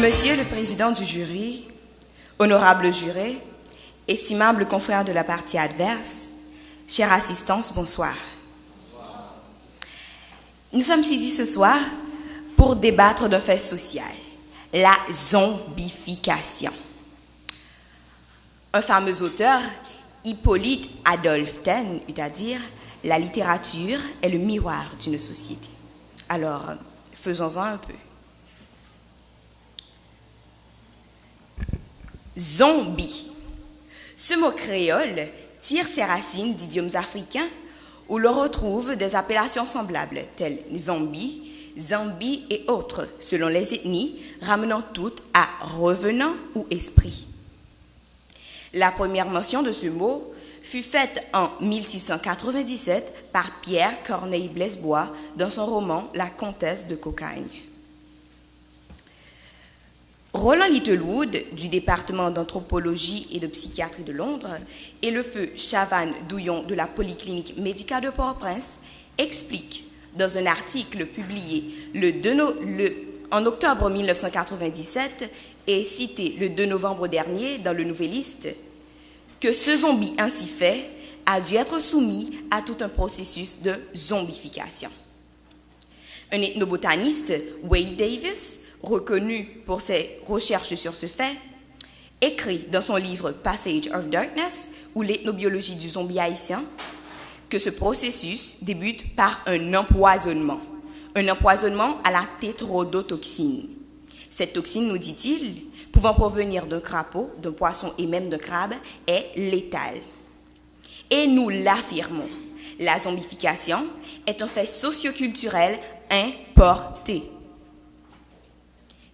Monsieur le Président du jury, honorable juré, estimable confrère de la partie adverse, chère assistance, bonsoir. Nous sommes ici ce soir pour débattre d'un fait social, la zombification. Un fameux auteur, Hippolyte Adolphe Taine, eut à dire « La littérature est le miroir d'une société ». Alors, faisons-en un peu. Zombie. Ce mot créole tire ses racines d'idiomes africains où l'on retrouve des appellations semblables telles zombie, zambi et autres, selon les ethnies, ramenant toutes à revenant ou esprit. La première mention de ce mot fut faite en 1697 par Pierre Corneille Blesbois dans son roman La Comtesse de Cocagne. Roland Littlewood, du département d'anthropologie et de psychiatrie de Londres, et le feu Chavannes Douillon de la Polyclinique médicale de Port-au-Prince expliquent, dans un article publié en octobre 1997 et cité le 2 novembre dernier dans le Nouvelliste, que ce zombie ainsi fait a dû être soumis à tout un processus de zombification. Un ethnobotaniste, Wade Davis, reconnu pour ses recherches sur ce fait, écrit dans son livre Passage of Darkness, ou l'ethnobiologie du zombie haïtien, que ce processus débute par un empoisonnement à la tétrodotoxine. Cette toxine, nous dit-il, pouvant provenir d'un crapaud, d'un poisson et même d'un crabe, est létale. Et nous l'affirmons, la zombification est un fait socioculturel importé.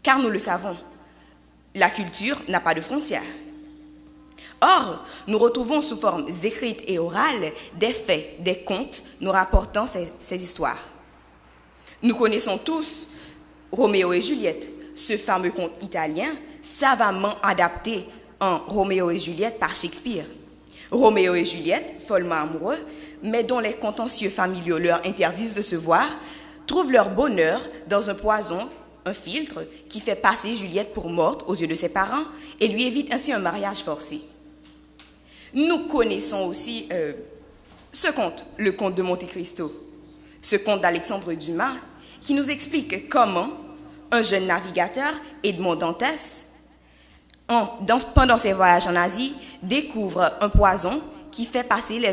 Car nous le savons, la culture n'a pas de frontières. Or, nous retrouvons sous formes écrites et orales des faits, des contes nous rapportant ces histoires. Nous connaissons tous Roméo et Juliette, ce fameux conte italien savamment adapté en Roméo et Juliette par Shakespeare. Roméo et Juliette, follement amoureux, mais dont les contentieux familiaux leur interdisent de se voir, trouvent leur bonheur dans un poison, un filtre, qui fait passer Juliette pour morte aux yeux de ses parents et lui évite ainsi un mariage forcé. Nous connaissons aussi ce conte, le conte de Monte Cristo, ce conte d'Alexandre Dumas, qui nous explique comment un jeune navigateur, Edmond Dantès, pendant ses voyages en Asie, découvre un poison qui fait passer les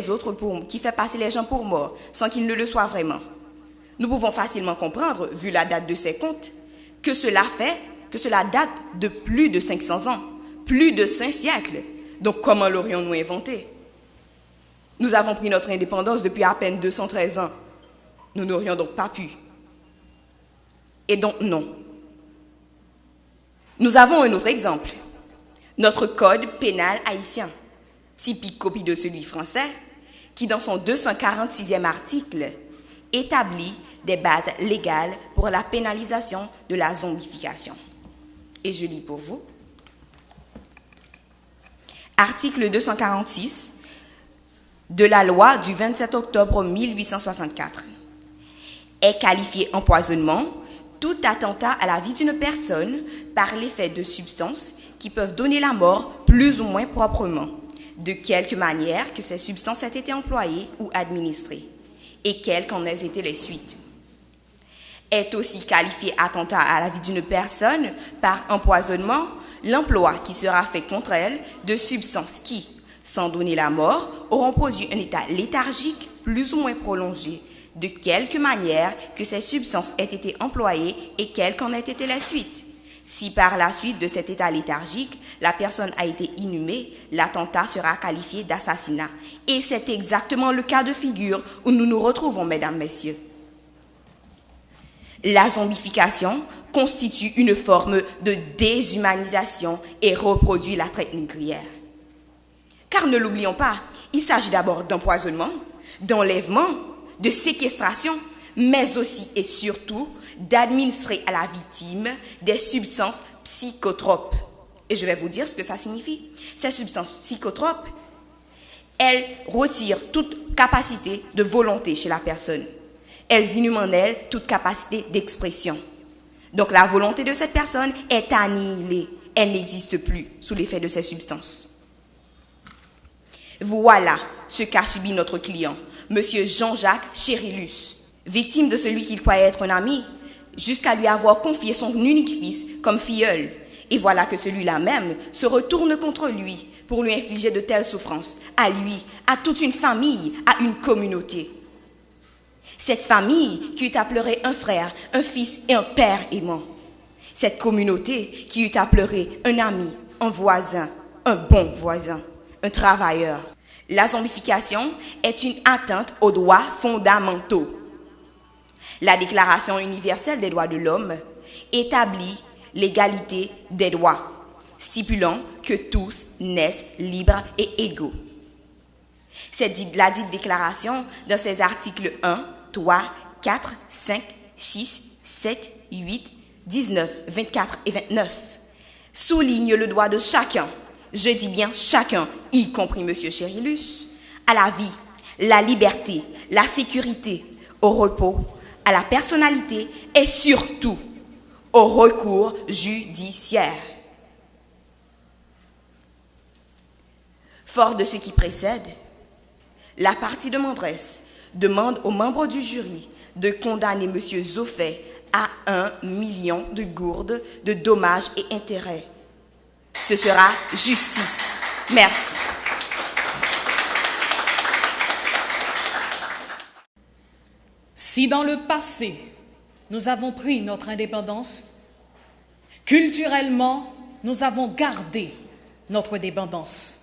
gens pour morts, sans qu'ils ne le soient vraiment. Nous pouvons facilement comprendre, vu la date de ces contes, que cela date de plus de 500 ans, plus de 5 siècles. Donc comment l'aurions-nous inventé? Nous avons pris notre indépendance depuis à peine 213 ans. Nous n'aurions donc pas pu. Et donc non. Nous avons un autre exemple. Notre code pénal haïtien, typique copie de celui français, qui dans son 246e article établit des bases légales pour la pénalisation de la zombification. Et je lis pour vous. Article 246 de la loi du 27 octobre 1864 est qualifié empoisonnement tout attentat à la vie d'une personne par l'effet de substances qui peuvent donner la mort plus ou moins proprement, de quelque manière que ces substances aient été employées ou administrées, et quelles qu'en aient été les suites. Est aussi qualifié attentat à la vie d'une personne par empoisonnement l'emploi qui sera fait contre elle de substances qui, sans donner la mort, auront produit un état léthargique plus ou moins prolongé, de quelque manière que ces substances aient été employées et quelles qu'en aient été les suites. Si par la suite de cet état léthargique, la personne a été inhumée, l'attentat sera qualifié d'assassinat. Et c'est exactement le cas de figure où nous nous retrouvons, mesdames, messieurs. La zombification constitue une forme de déshumanisation et reproduit la traite négrière. Car ne l'oublions pas, il s'agit d'abord d'empoisonnement, d'enlèvement, de séquestration, mais aussi et surtout d'administrer à la victime des substances psychotropes. Et je vais vous dire ce que ça signifie. Ces substances psychotropes, elles retirent toute capacité de volonté chez la personne. Elles inhument en elle toute capacité d'expression. Donc la volonté de cette personne est annihilée. Elle n'existe plus sous l'effet de ces substances. Voilà ce qu'a subi notre client, M. Jean-Jacques Chérillus, victime de celui qu'il croyait être un ami, jusqu'à lui avoir confié son unique fils comme filleul. Et voilà que celui-là même se retourne contre lui pour lui infliger de telles souffrances, à lui, à toute une famille, à une communauté. Cette famille qui eut à pleurer un frère, un fils et un père aimant. Cette communauté qui eut à pleurer un ami, un voisin, un bon voisin, un travailleur. La zombification est une atteinte aux droits fondamentaux. La Déclaration universelle des droits de l'homme établit l'égalité des droits, stipulant que tous naissent libres et égaux. La dite déclaration, dans ses articles 1, 3, 4, 5, 6, 7, 8, 19, 24 et 29, souligne le droit de chacun, je dis bien chacun, y compris M. Chérillus, à la vie, la liberté, la sécurité, au repos, à la personnalité et surtout au recours judiciaire. Fort de ce qui précède, la partie demanderesse demande aux membres du jury de condamner M. Zoffet à 1 million de gourdes de dommages et intérêts. Ce sera justice. Merci. Si dans le passé, nous avons pris notre indépendance, culturellement, nous avons gardé notre dépendance.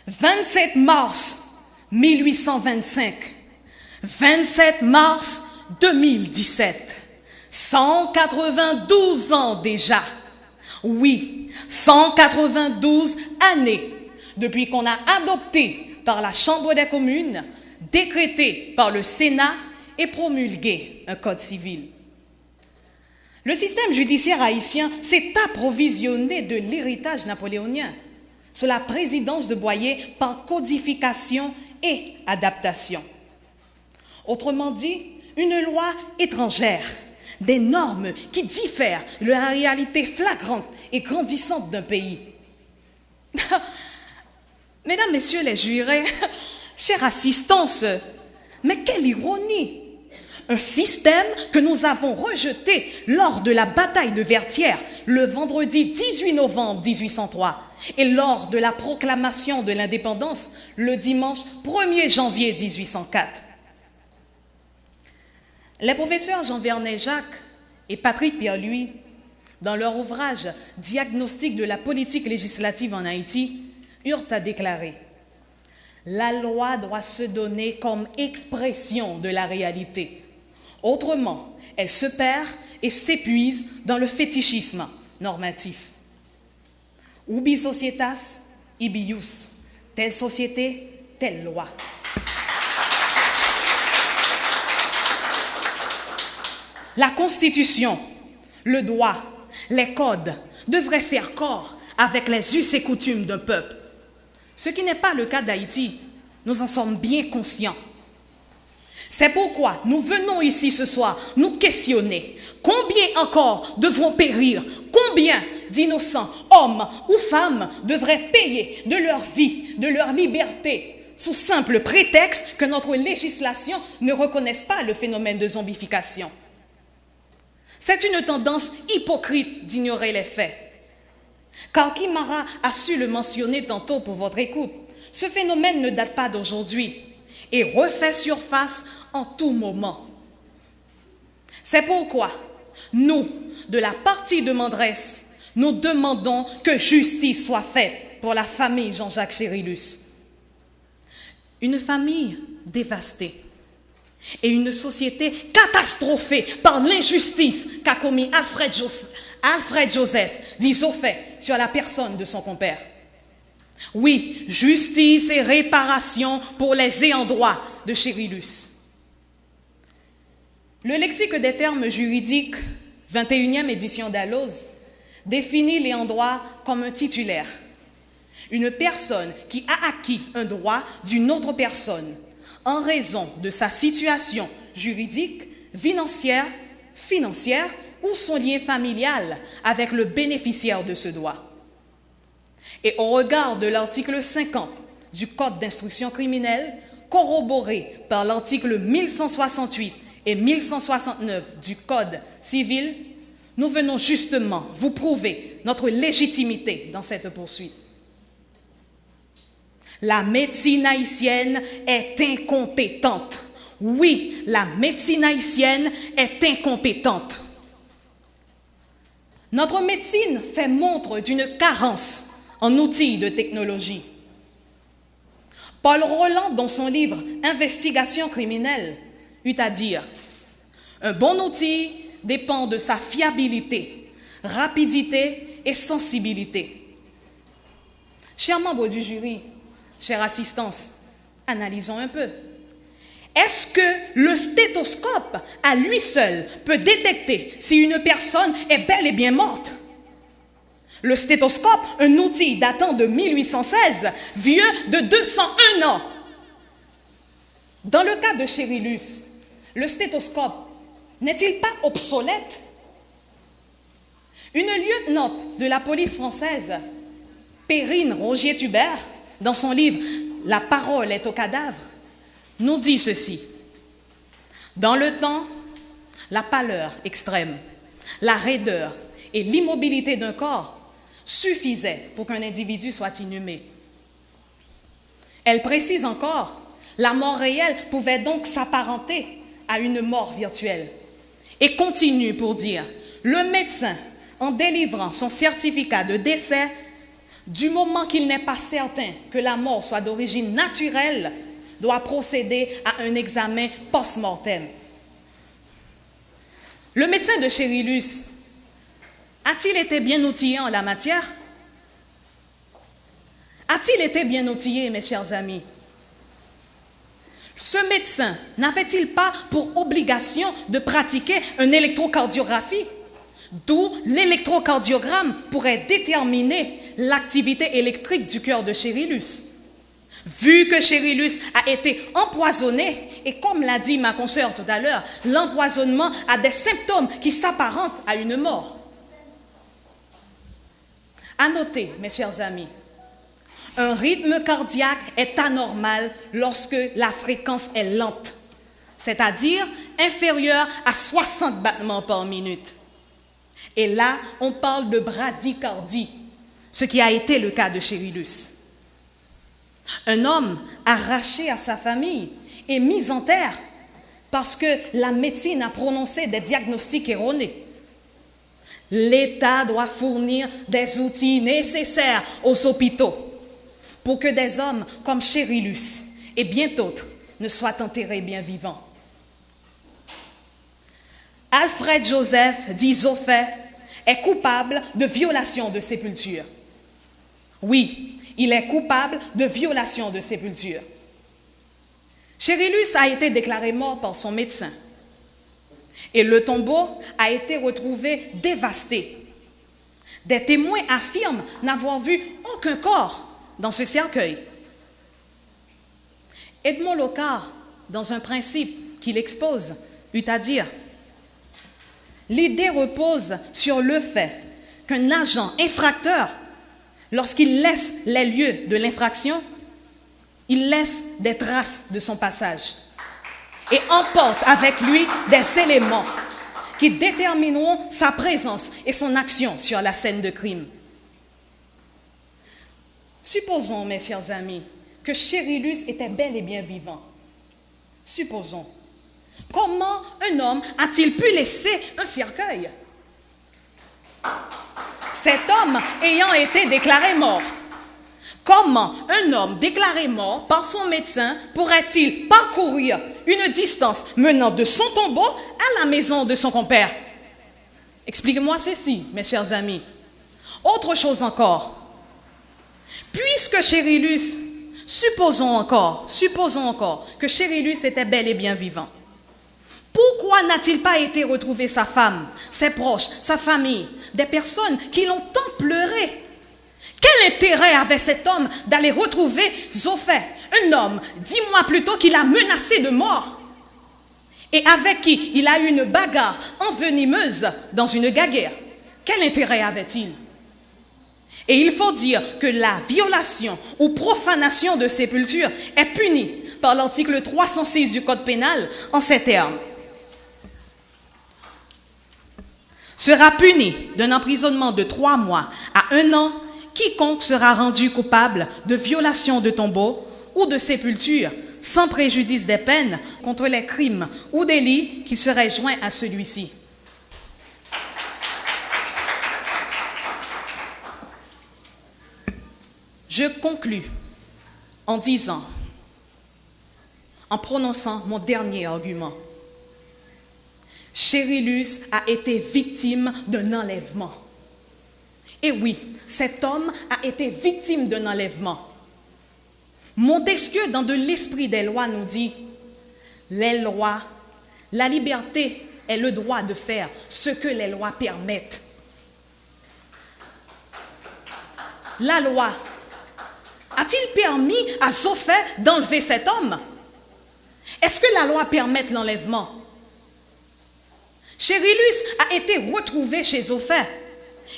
27 mars 1825, 27 mars 2017, 192 ans déjà. Oui, 192 années depuis qu'on a adopté par la Chambre des communes, décrété par le Sénat et promulgué un code civil. Le système judiciaire haïtien s'est approvisionné de l'héritage napoléonien sous la présidence de Boyer par codification et adaptation. Autrement dit, une loi étrangère, des normes qui diffèrent de la réalité flagrante et grandissante d'un pays. Mesdames, Messieurs les jurés, chère assistance, mais quelle ironie! Un système que nous avons rejeté lors de la bataille de Vertières le vendredi 18 novembre 1803 et lors de la proclamation de l'indépendance le dimanche 1er janvier 1804. Les professeurs Jean-Vernet Jacques et Patrick Pierre-Louis, dans leur ouvrage « Diagnostic de la politique législative en Haïti », eurent à déclarer « La loi doit se donner comme expression de la réalité. Autrement, elle se perd et s'épuise dans le fétichisme normatif. Ubi societas, ibi ius. Telle société, telle loi. » La Constitution, le droit, les codes devraient faire corps avec les us et coutumes d'un peuple. Ce qui n'est pas le cas d'Haïti, nous en sommes bien conscients. C'est pourquoi nous venons ici ce soir nous questionner. Combien encore devront périr? Combien d'innocents hommes ou femmes devraient payer de leur vie, de leur liberté, sous simple prétexte que notre législation ne reconnaisse pas le phénomène de zombification? C'est une tendance hypocrite d'ignorer les faits. Car Kimara a su le mentionner tantôt pour votre écoute. Ce phénomène ne date pas d'aujourd'hui et refait surface en tout moment. C'est pourquoi nous, de la partie demanderesse, nous demandons que justice soit faite pour la famille Jean-Jacques Chérillus. Une famille dévastée et une société catastrophée par l'injustice qu'a commis Alfred Joseph, dit Zoffet, sur la personne de son compère. Oui, justice et réparation pour les ayants droit de Chérillus. Le lexique des termes juridiques, 21e édition d'Alloz, définit l'ayant droit comme un titulaire, une personne qui a acquis un droit d'une autre personne en raison de sa situation juridique, financière ou son lien familial avec le bénéficiaire de ce droit. Et au regard de l'article 50 du Code d'instruction criminelle, corroboré par l'article 1168 et 1169 du Code civil, nous venons justement vous prouver notre légitimité dans cette poursuite. La médecine haïtienne est incompétente. Oui, la médecine haïtienne est incompétente. Notre médecine fait montre d'une carence en outils de technologie. Paul Roland, dans son livre « Investigation criminelle », eut à dire « Un bon outil dépend de sa fiabilité, rapidité et sensibilité. » Chers membres du jury, chère assistance, analysons un peu. Est-ce que le stéthoscope, à lui seul, peut détecter si une personne est bel et bien morte? Le stéthoscope, un outil datant de 1816, vieux de 201 ans. Dans le cas de Chérillus, le stéthoscope n'est-il pas obsolète? Une lieutenant de la police française, Perrine Rogier-Tubert, dans son livre « La parole est au cadavre », nous dit ceci. Dans le temps, la pâleur extrême, la raideur et l'immobilité d'un corps suffisaient pour qu'un individu soit inhumé. Elle précise encore, la mort réelle pouvait donc s'apparenter à une mort virtuelle. Et continue pour dire, le médecin, en délivrant son certificat de décès, du moment qu'il n'est pas certain que la mort soit d'origine naturelle, doit procéder à un examen post-mortem. Le médecin de Chérillus a-t-il été bien outillé en la matière? A-t-il été bien outillé, mes chers amis? Ce médecin n'avait-il pas pour obligation de pratiquer une électrocardiographie, d'où l'électrocardiogramme pourrait déterminer l'activité électrique du cœur de Chérillus? Vu que Chérillus a été empoisonné, et comme l'a dit ma consoeur tout à l'heure, l'empoisonnement a des symptômes qui s'apparentent à une mort. À noter, mes chers amis, un rythme cardiaque est anormal lorsque la fréquence est lente, c'est-à-dire inférieure à 60 battements par minute. Et là, on parle de bradycardie, ce qui a été le cas de Chérillus. Un homme arraché à sa famille et mis en terre parce que la médecine a prononcé des diagnostics erronés. L'État doit fournir des outils nécessaires aux hôpitaux pour que des hommes comme Chérillus et bien d'autres ne soient enterrés bien vivants. Alfred Joseph, dit Zoffet, est coupable de violation de sépulture. Oui, il est coupable de violation de sépulture. Chérillus a été déclaré mort par son médecin et le tombeau a été retrouvé dévasté. Des témoins affirment n'avoir vu aucun corps dans ce cercueil. Edmond Locard, dans un principe qu'il expose, eut à dire « L'idée repose sur le fait qu'un agent infracteur, lorsqu'il laisse les lieux de l'infraction, il laisse des traces de son passage et emporte avec lui des éléments qui détermineront sa présence et son action sur la scène de crime. » Supposons, mes chers amis, que Chérillus était bel et bien vivant. Supposons. Comment un homme a-t-il pu laisser un cercueil? Cet homme ayant été déclaré mort, comment un homme déclaré mort par son médecin pourrait-il parcourir une distance menant de son tombeau à la maison de son compère? Expliquez-moi ceci, mes chers amis. Autre chose encore. Puisque Chérillus, supposons encore que Chérillus était bel et bien vivant, pourquoi n'a-t-il pas été retrouvé sa femme, ses proches, sa famille, des personnes qui l'ont tant pleuré? Quel intérêt avait cet homme d'aller retrouver Zoffet, un homme, 10 mois plus tôt, qu'il a menacé de mort? et avec qui il a eu une bagarre envenimeuse dans une guerre. Quel intérêt avait-il? Et il faut dire que la violation ou profanation de sépulture est punie par l'article 306 du Code pénal en ces termes. Sera puni d'un emprisonnement de 3 mois à 1 an quiconque sera rendu coupable de violation de tombeau ou de sépulture sans préjudice des peines contre les crimes ou délits qui seraient joints à celui-ci. Je conclus en disant, en prononçant mon dernier argument. Chérillus a été victime d'un enlèvement. Et oui, cet homme a été victime d'un enlèvement. Montesquieu, dans De l'esprit des lois, nous dit, les lois, la liberté est le droit de faire ce que les lois permettent. La loi a-t-il permis à Zophée d'enlever cet homme? Est-ce que la loi permet l'enlèvement? Chérillus a été retrouvé chez Zophée,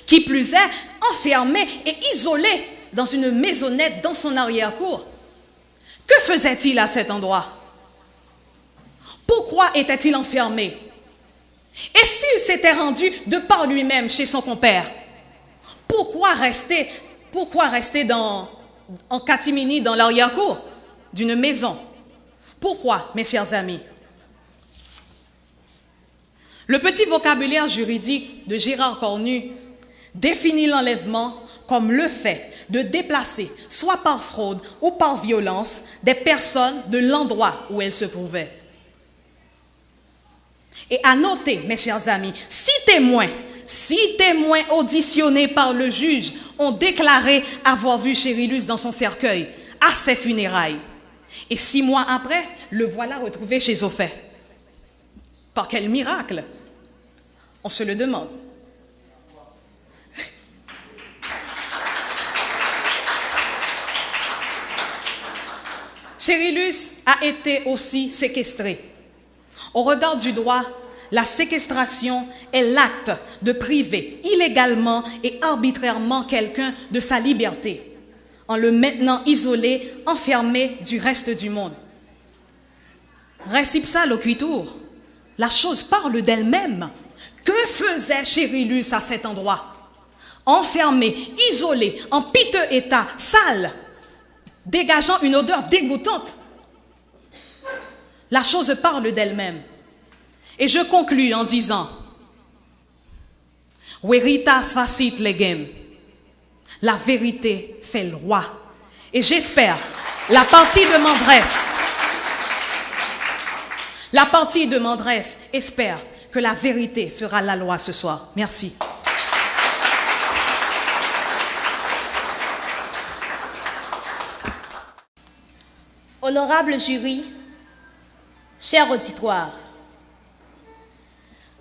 qui plus est, enfermé et isolé dans une maisonnette dans son arrière-cour. Que faisait-il à cet endroit? Pourquoi était-il enfermé? Et s'il s'était rendu de par lui-même chez son compère, pourquoi rester en catimini dans l'arrière-cour d'une maison? Pourquoi, mes chers amis? Le petit vocabulaire juridique de Gérard Cornu définit l'enlèvement comme le fait de déplacer, soit par fraude ou par violence, des personnes de l'endroit où elles se trouvaient. Et à noter, mes chers amis, 6 témoins auditionnés par le juge ont déclaré avoir vu Chérillus dans son cercueil à ses funérailles. Et 6 mois après, le voilà retrouvé chez Zophée. Par quel miracle? On se le demande. Chérillus a été aussi séquestré. Au regard du droit, la séquestration est l'acte de priver illégalement et arbitrairement quelqu'un de sa liberté, en le maintenant isolé, enfermé du reste du monde. Res ipsa loquitur, la chose parle d'elle-même. Que faisait Chérillus à cet endroit? Enfermé, isolé, en piteux état, sale, dégageant une odeur dégoûtante. La chose parle d'elle-même. Et je conclus en disant, Veritas facit legem. La vérité fait le roi. Et j'espère, la partie de Mandresse espère que la vérité fera la loi ce soir. Merci. Honorable jury, cher auditoire,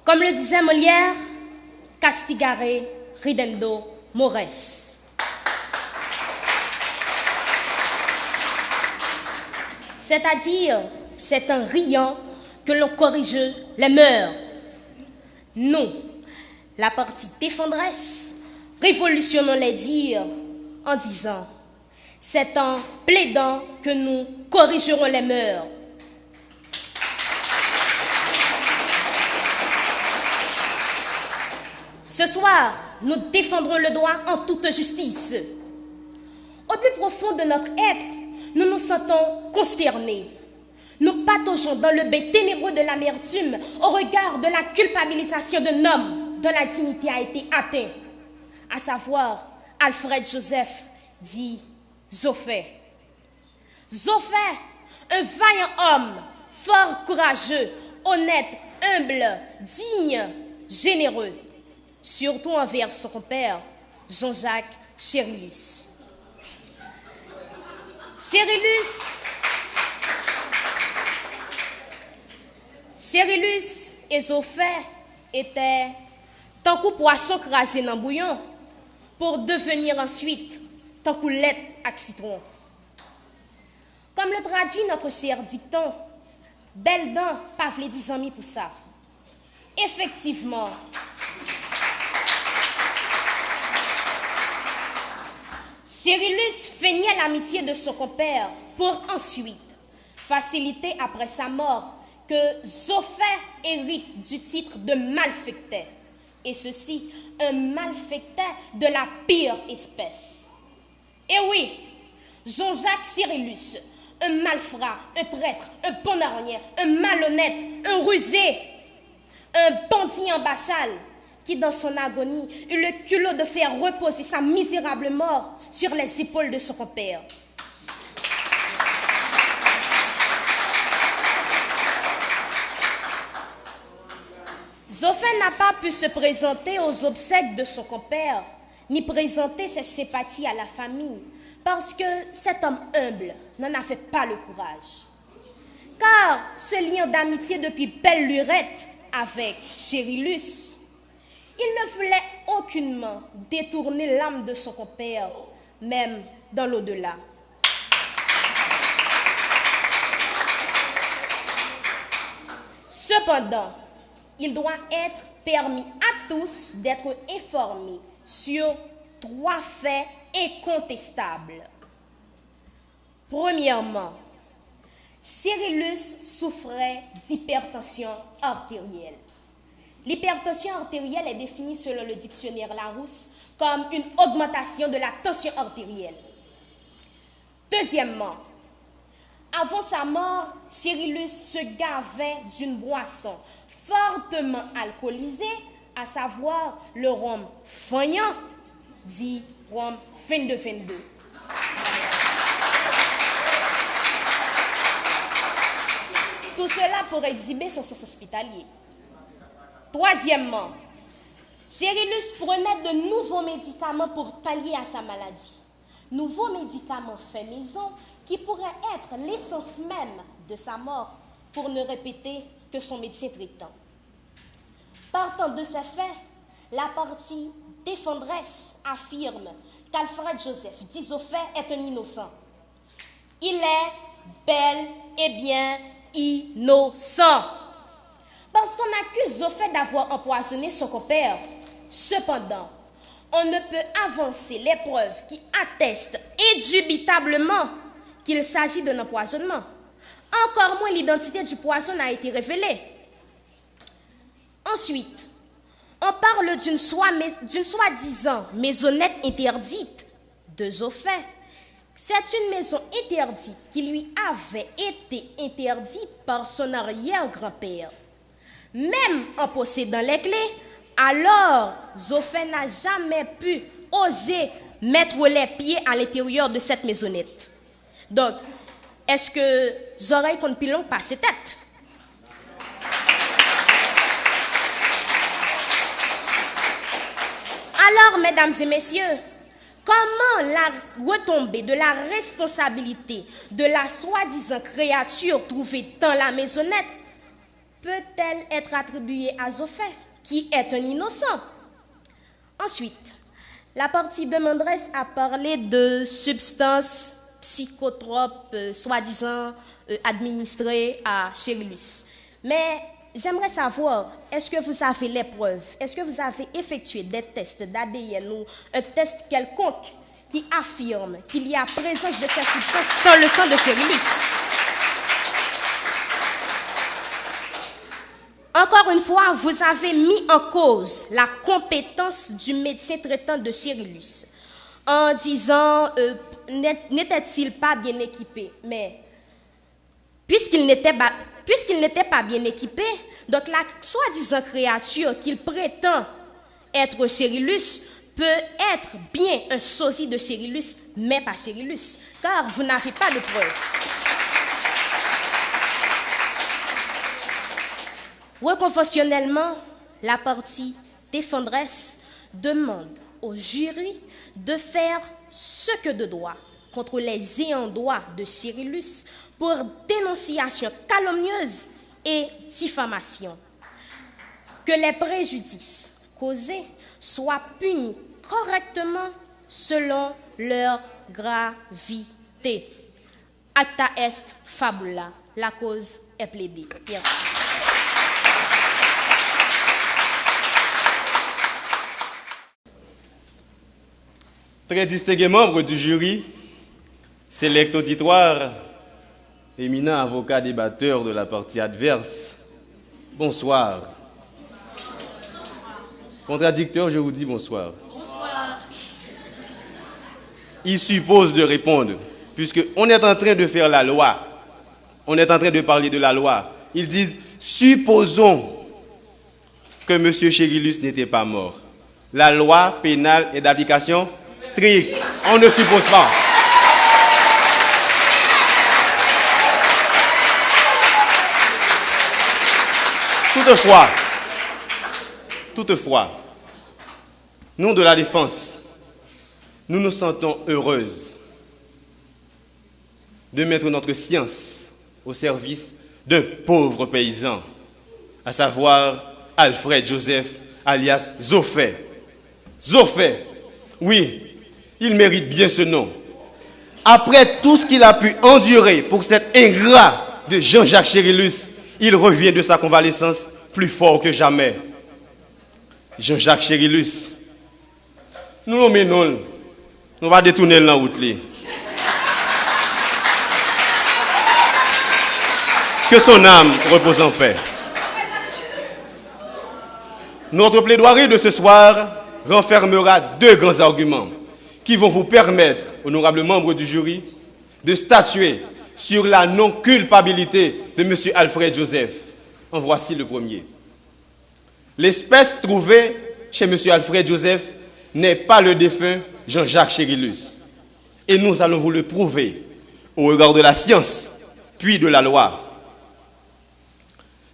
comme le disait Molière, castigare ridendo mores. C'est-à-dire, c'est en riant que l'on corrige les mœurs. Nous, la partie défendresse, révolutionnons les dires en disant, c'est en plaidant que nous corrigerons les mœurs. Ce soir, nous défendrons le droit en toute justice. Au plus profond de notre être, nous nous sentons consternés. Nous pataugeons dans le bain ténébreux de l'amertume au regard de la culpabilisation d'un homme dont la dignité a été atteinte, à savoir Alfred Joseph, dit Zophée. Zophée, un vaillant homme, fort courageux, honnête, humble, digne, généreux, surtout envers son père, Jean-Jacques Chérillus. Chérillus et Zophée étaient tant qu'un poisson crasé dans le bouillon pour devenir ensuite tant qu'un lait à citron. Comme le traduit notre cher dicton, Belle dent, pas vle 10 amis pour ça. Effectivement, Cyrillus feignait l'amitié de son compère pour ensuite faciliter après sa mort que Zophée hérite du titre de malfecteur. Et ceci, un malfecteur de la pire espèce. Et oui, Jean-Jacques Cyrillus, un malfrat, un traître, un ponarnière, un malhonnête, un rusé, un bandit en bachal, qui dans son agonie eut le culot de faire reposer sa misérable mort sur les épaules de son compère. Zophée n'a pas pu se présenter aux obsèques de son compère, ni présenter ses sympathies à la famille, parce que cet homme humble n'en a fait pas le courage. Car ce lien d'amitié depuis belle lurette avec Cyrillus, il ne voulait aucunement détourner l'âme de son compère, même dans l'au-delà. Cependant, il doit être permis à tous d'être informés sur 3 faits incontestables. Premièrement, Cyrillus souffrait d'hypertension artérielle. L'hypertension artérielle est définie selon le dictionnaire Larousse comme une augmentation de la tension artérielle. Deuxièmement, avant sa mort, Cyrillus se gavait d'une boisson fortement alcoolisée, à savoir le rhum faignant, dit rhum fin de 22. Tout cela pour exhiber son sens hospitalier. Troisièmement, Cyrillus prenait de nouveaux médicaments pour pallier à sa maladie. Nouveaux médicaments faits maison qui pourraient être l'essence même de sa mort, pour ne répéter que son médecin traitant. Partant de ces faits, la partie défendresse affirme qu'Alfred Joseph dit Zophée est un innocent. Il est bel et bien innocent. Parce qu'on accuse Zophée d'avoir empoisonné son compère. Cependant, on ne peut avancer les preuves qui attestent indubitablement qu'il s'agit d'un empoisonnement. Encore moins l'identité du poison n'a été révélée. Ensuite, on parle d'une soi-disant maisonnette interdite de Zophée. C'est une maison interdite qui lui avait été interdite par son arrière-grand-père. Même en possédant les clés, alors Zophée n'a jamais pu oser mettre les pieds à l'intérieur de cette maisonnette. Donc, est-ce que Zoreille qu'on pilon pas ses têtes? Alors, mesdames et messieurs, comment la retombée de la responsabilité de la soi-disant créature trouvée dans la maisonnette peut-elle être attribuée à Zophée, qui est un innocent? Ensuite, la partie demanderesse a parlé de substances psychotropes, soi-disant administrées à Cyrillus. Mais j'aimerais savoir, est-ce que vous avez les preuves? Est-ce que vous avez effectué des tests d'ADN ou un test quelconque qui affirme qu'il y a présence de ces substances dans le sang de Cyrillus? Encore une fois, vous avez mis en cause la compétence du médecin traitant de Cyrillus en disant n'était-il pas bien équipé? Mais puisqu'il n'était pas bien équipé, donc la soi-disant créature qu'il prétend être Cyrillus peut être bien un sosie de Cyrillus, mais pas Cyrillus, car vous n'avez pas de preuves. Reconventionnellement, la partie défendresse demande au jury de faire ce que de droit contre les ayants droit de Cyrillus pour dénonciation calomnieuse et diffamation. Que les préjudices causés soient punis correctement selon leur gravité. Acta est fabula, la cause est plaidé. Merci. Très distingués membres du jury, sélect auditoire, éminent avocat débatteur de la partie adverse, bonsoir. Contradicteur, je vous dis bonsoir. Bonsoir. Il suppose de répondre, puisqu'on est en train de faire la loi, on est en train de parler de la loi. Ils disent, supposons que M. Chérillus n'était pas mort. La loi pénale est d'application stricte. On ne suppose pas. Toutefois, nous de la défense, nous nous sentons heureuses de mettre notre science au service d'un pauvre paysan, à savoir Alfred Joseph, alias Zoffé. Zoffé, oui, il mérite bien ce nom. Après tout ce qu'il a pu endurer pour cet ingrat de Jean-Jacques Chérillus, il revient de sa convalescence plus fort que jamais. Jean-Jacques Chérillus, nous nommons, nous va détourner la route. Que son âme repose en paix. Notre plaidoirie de ce soir renfermera deux grands arguments qui vont vous permettre, honorables membres du jury, de statuer sur la non-culpabilité de M. Alfred Joseph. En voici le premier. L'espèce trouvée chez M. Alfred Joseph n'est pas le défunt Jean-Jacques Chérillus. Et nous allons vous le prouver au regard de la science, puis de la loi.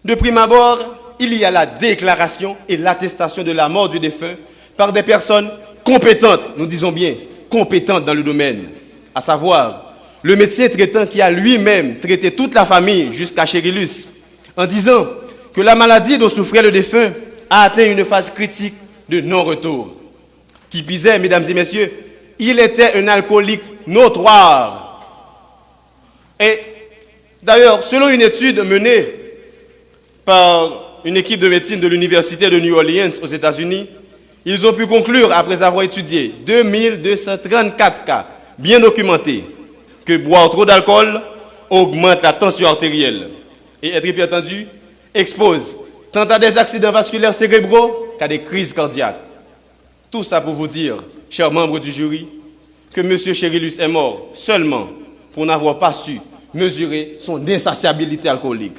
De prime abord, il y a la déclaration et l'attestation de la mort du défunt par des personnes compétentes, nous disons bien compétentes dans le domaine, à savoir le médecin traitant qui a lui-même traité toute la famille jusqu'à Chérillus, en disant que la maladie dont souffrait le défunt a atteint une phase critique de non-retour. Qui pisait, mesdames et messieurs, il était un alcoolique notoire. Et d'ailleurs, selon une étude menée par une équipe de médecine de l'université de New Orleans aux États-Unis, ils ont pu conclure, après avoir étudié 2234 cas bien documentés, que boire trop d'alcool augmente la tension artérielle et être hypertendu expose tant à des accidents vasculaires cérébraux qu'à des crises cardiaques. Tout ça pour vous dire, chers membres du jury, que M. Chérillus est mort seulement pour n'avoir pas su mesurer son insatiabilité alcoolique.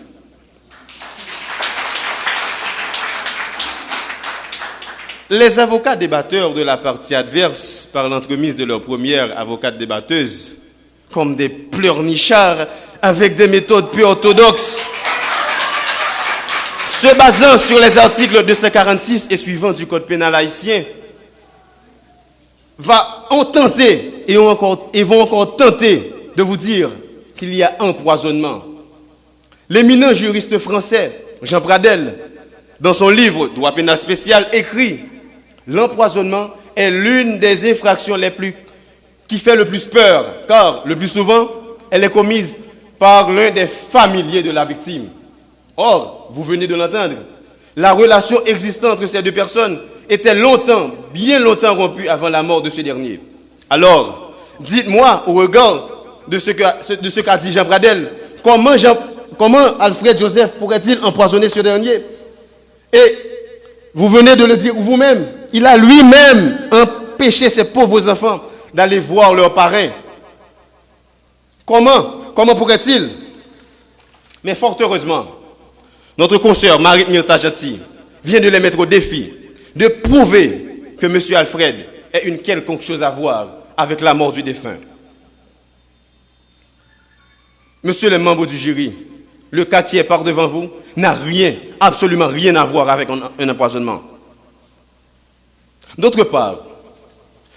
Les avocats débatteurs de la partie adverse, par l'entremise de leur première avocate débatteuse, comme des pleurnichards avec des méthodes peu orthodoxes, se basant sur les articles 246 et suivants du Code pénal haïtien, vont encore tenter de vous dire qu'il y a empoisonnement. L'éminent juriste français, Jean Pradel, dans son livre « Droit pénal spécial », écrit « L'empoisonnement est l'une des infractions qui fait le plus peur, car le plus souvent, elle est commise par l'un des familiers de la victime. » Or, vous venez de l'entendre, la relation existante entre ces deux personnes était longtemps, bien longtemps rompue avant la mort de ce dernier. Alors, dites-moi, au regard de ce qu'a dit Jean Pradel, comment Alfred Joseph pourrait-il empoisonner ce dernier? Et vous venez de le dire vous-même, il a lui-même empêché ces pauvres enfants d'aller voir leurs parrains. Comment pourrait-il? Mais fort heureusement, notre consoeur Marie-Myrta Gentil vient de les mettre au défi de prouver que M. Alfred ait une quelconque chose à voir avec la mort du défunt. Monsieur le membre du jury, le cas qui est par devant vous n'a rien, absolument rien à voir avec un empoisonnement. D'autre part,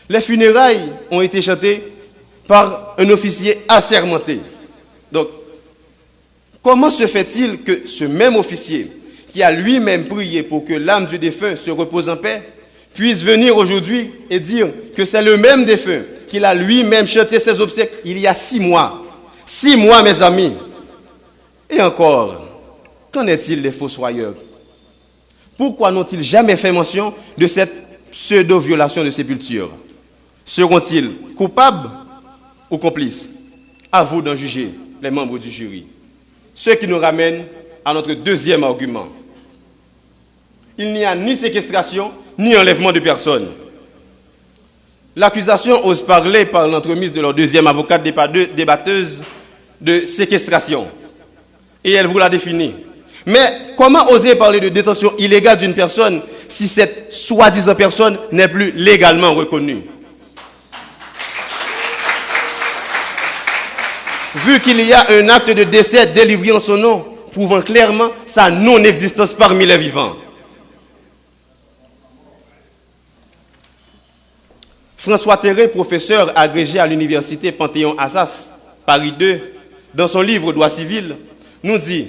les funérailles ont été chantées par un officier assermenté. Donc, comment se fait-il que ce même officier, qui a lui-même prié pour que l'âme du défunt se repose en paix, puisse venir aujourd'hui et dire que c'est le même défunt qu'il a lui-même chanté ses obsèques il y a 6 mois. 6 mois, mes amis. Et encore, qu'en est-il des fossoyeurs? Pourquoi n'ont-ils jamais fait mention de cette pseudo-violation de sépulture? Seront-ils coupables ou complices? À vous d'en juger, les membres du jury. Ce qui nous ramène à notre deuxième argument. Il n'y a ni séquestration, ni enlèvement de personnes. L'accusation ose parler par l'entremise de leur deuxième avocate débatteuse de séquestration. Et elle vous l'a défini. Mais comment oser parler de détention illégale d'une personne si cette soi-disant personne n'est plus légalement reconnue? Vu qu'il y a un acte de décès délivré en son nom, prouvant clairement sa non-existence parmi les vivants. François Terré, professeur agrégé à l'université Panthéon-Assas, Paris 2, dans son livre Droit civil, nous dit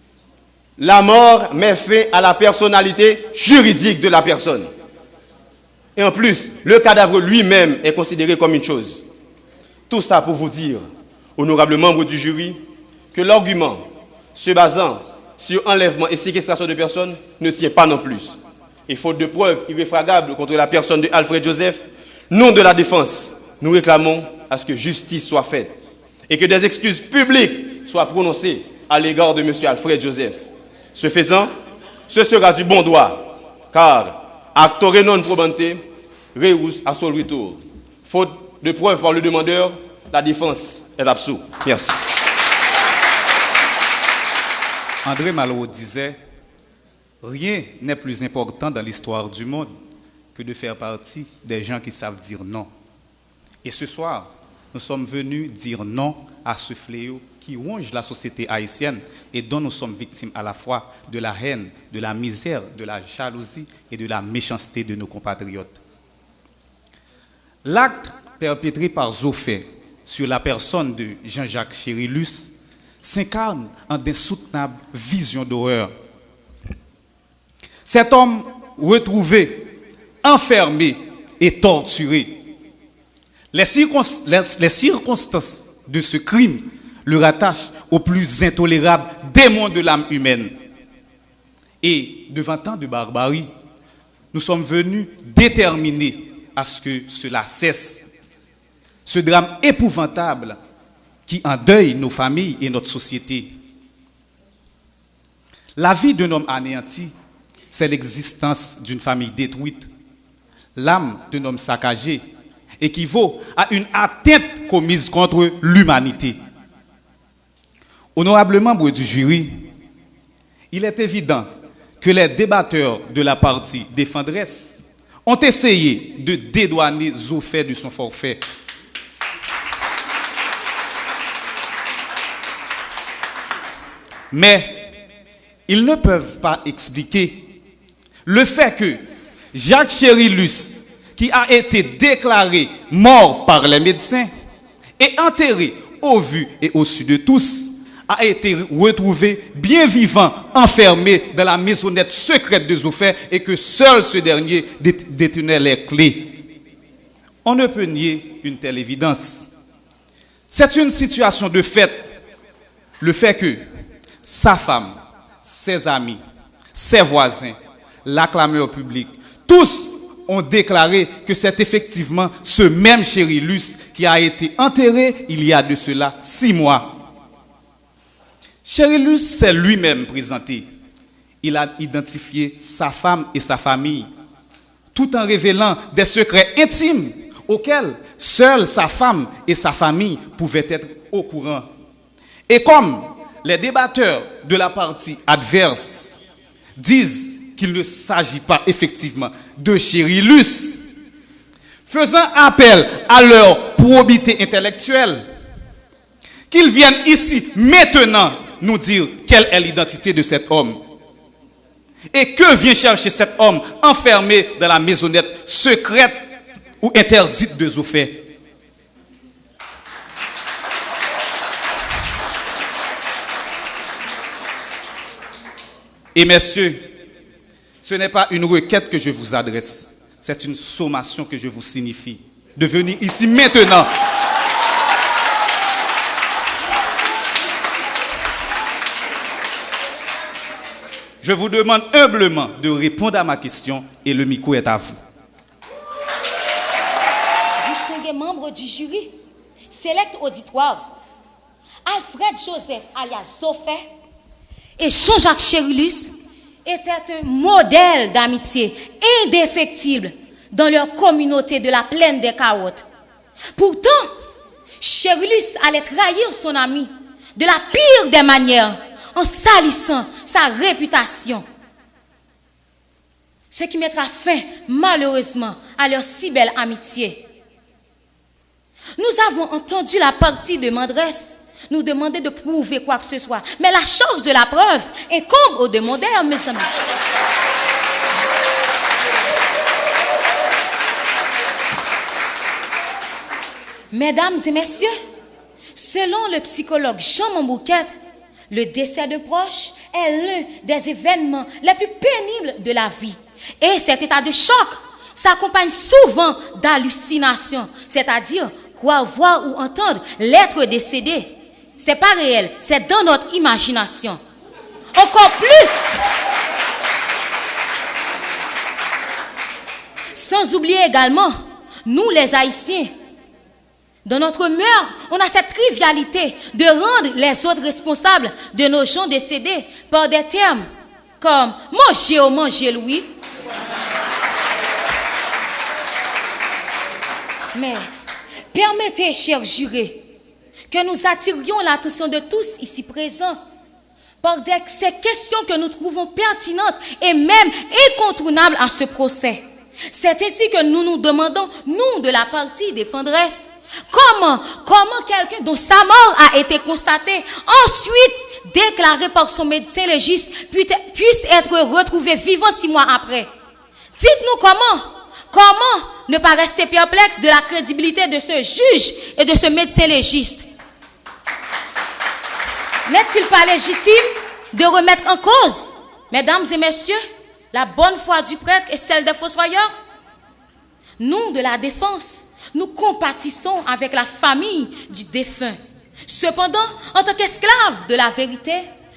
« La mort met fin à la personnalité juridique de la personne. » Et en plus, le cadavre lui-même est considéré comme une chose. Tout ça pour vous dire, honorables membres du jury, que l'argument se basant sur enlèvement et séquestration de personnes ne tient pas non plus. Et faute de preuves irréfragables contre la personne de Alfred Joseph, nom de la défense, nous réclamons à ce que justice soit faite et que des excuses publiques soient prononcées à l'égard de M. Alfred Joseph. Ce faisant, ce sera du bon droit, car actore non probante, reus à son retour. Faute de preuves par le demandeur, la défense est absurde. Merci. André Malraux disait « Rien n'est plus important dans l'histoire du monde que de faire partie des gens qui savent dire non. » Et ce soir, nous sommes venus dire non à ce fléau qui ronge la société haïtienne et dont nous sommes victimes à la fois de la haine, de la misère, de la jalousie et de la méchanceté de nos compatriotes. L'acte perpétré par Zoffé sur la personne de Jean-Jacques Chérillus s'incarne en d'insoutenables visions d'horreur. Cet homme retrouvé, enfermé et torturé. Les circonstances de ce crime le rattachent au plus intolérable démon de l'âme humaine. Et devant tant de barbarie, nous sommes venus déterminés à ce que cela cesse. Ce drame épouvantable qui endeuille nos familles et notre société. La vie d'un homme anéanti, c'est l'existence d'une famille détruite. L'âme d'un homme saccagé équivaut à une atteinte commise contre l'humanité. Honorables membres du jury, il est évident que les débatteurs de la partie défenderesse ont essayé de dédouaner Zoffé de son forfait. Mais ils ne peuvent pas expliquer le fait que Jacques Chérillus, qui a été déclaré mort par les médecins et enterré au vu et au su de tous, a été retrouvé bien vivant, enfermé dans la maisonnette secrète de Zoffé et que seul ce dernier détenait les clés. On ne peut nier une telle évidence. C'est une situation de fait. Le fait que sa femme, ses amis, ses voisins, l'acclameur public, tous ont déclaré que c'est effectivement ce même Chérillus qui a été enterré il y a de cela 6 mois. Chérillus s'est lui-même présenté. Il a identifié sa femme et sa famille, tout en révélant des secrets intimes auxquels seule sa femme et sa famille pouvaient être au courant. Et comme les débatteurs de la partie adverse disent qu'il ne s'agit pas effectivement de Chérillus, faisant appel à leur probité intellectuelle, qu'ils viennent ici maintenant nous dire quelle est l'identité de cet homme. Et que vient chercher cet homme enfermé dans la maisonnette secrète ou interdite de Zoffé. Et messieurs, ce n'est pas une requête que je vous adresse, c'est une sommation que je vous signifie. De venir ici maintenant Je vous demande humblement de répondre à ma question et le micro est à vous. Distingués membres du jury, select auditoire, Alfred Joseph alias Zoffé et Jean-Jacques Chérulus étaient un modèle d'amitié indéfectible dans leur communauté de la plaine des Carottes. Pourtant, Chérulus allait trahir son ami de la pire des manières en salissant sa réputation. Ce qui mettra fin, malheureusement, à leur si belle amitié. Nous avons entendu la partie de Mandresse nous demander de prouver quoi que ce soit. Mais la charge de la preuve incombe aux demandeurs, mes amis. Mesdames et messieurs, selon le psychologue Jean Montbouquet, le décès d'un proche est l'un des événements les plus pénibles de la vie. Et cet état de choc s'accompagne souvent d'hallucinations, c'est-à-dire croire, voir ou entendre l'être décédé. C'est pas réel, c'est dans notre imagination. Encore plus, sans oublier également, nous les Haïtiens, dans notre mœurs, on a cette trivialité de rendre les autres responsables de nos gens décédés par des termes comme « manger ou manger Louis ». Mais permettez, chers jurés, que nous attirions l'attention de tous ici présents par ces questions que nous trouvons pertinentes et même incontournables à ce procès. C'est ainsi que nous nous demandons, nous de la partie défenderesse, comment quelqu'un dont sa mort a été constatée, ensuite déclaré par son médecin légiste, puisse être retrouvé vivant 6 mois après. Dites-nous comment ne pas rester perplexe de la crédibilité de ce juge et de ce médecin légiste? N'est-il pas légitime de remettre en cause, mesdames et messieurs, la bonne foi du prêtre et celle des fossoyeurs? Nous, de la défense, nous compatissons avec la famille du défunt. Cependant, en tant qu'esclaves de la vérité,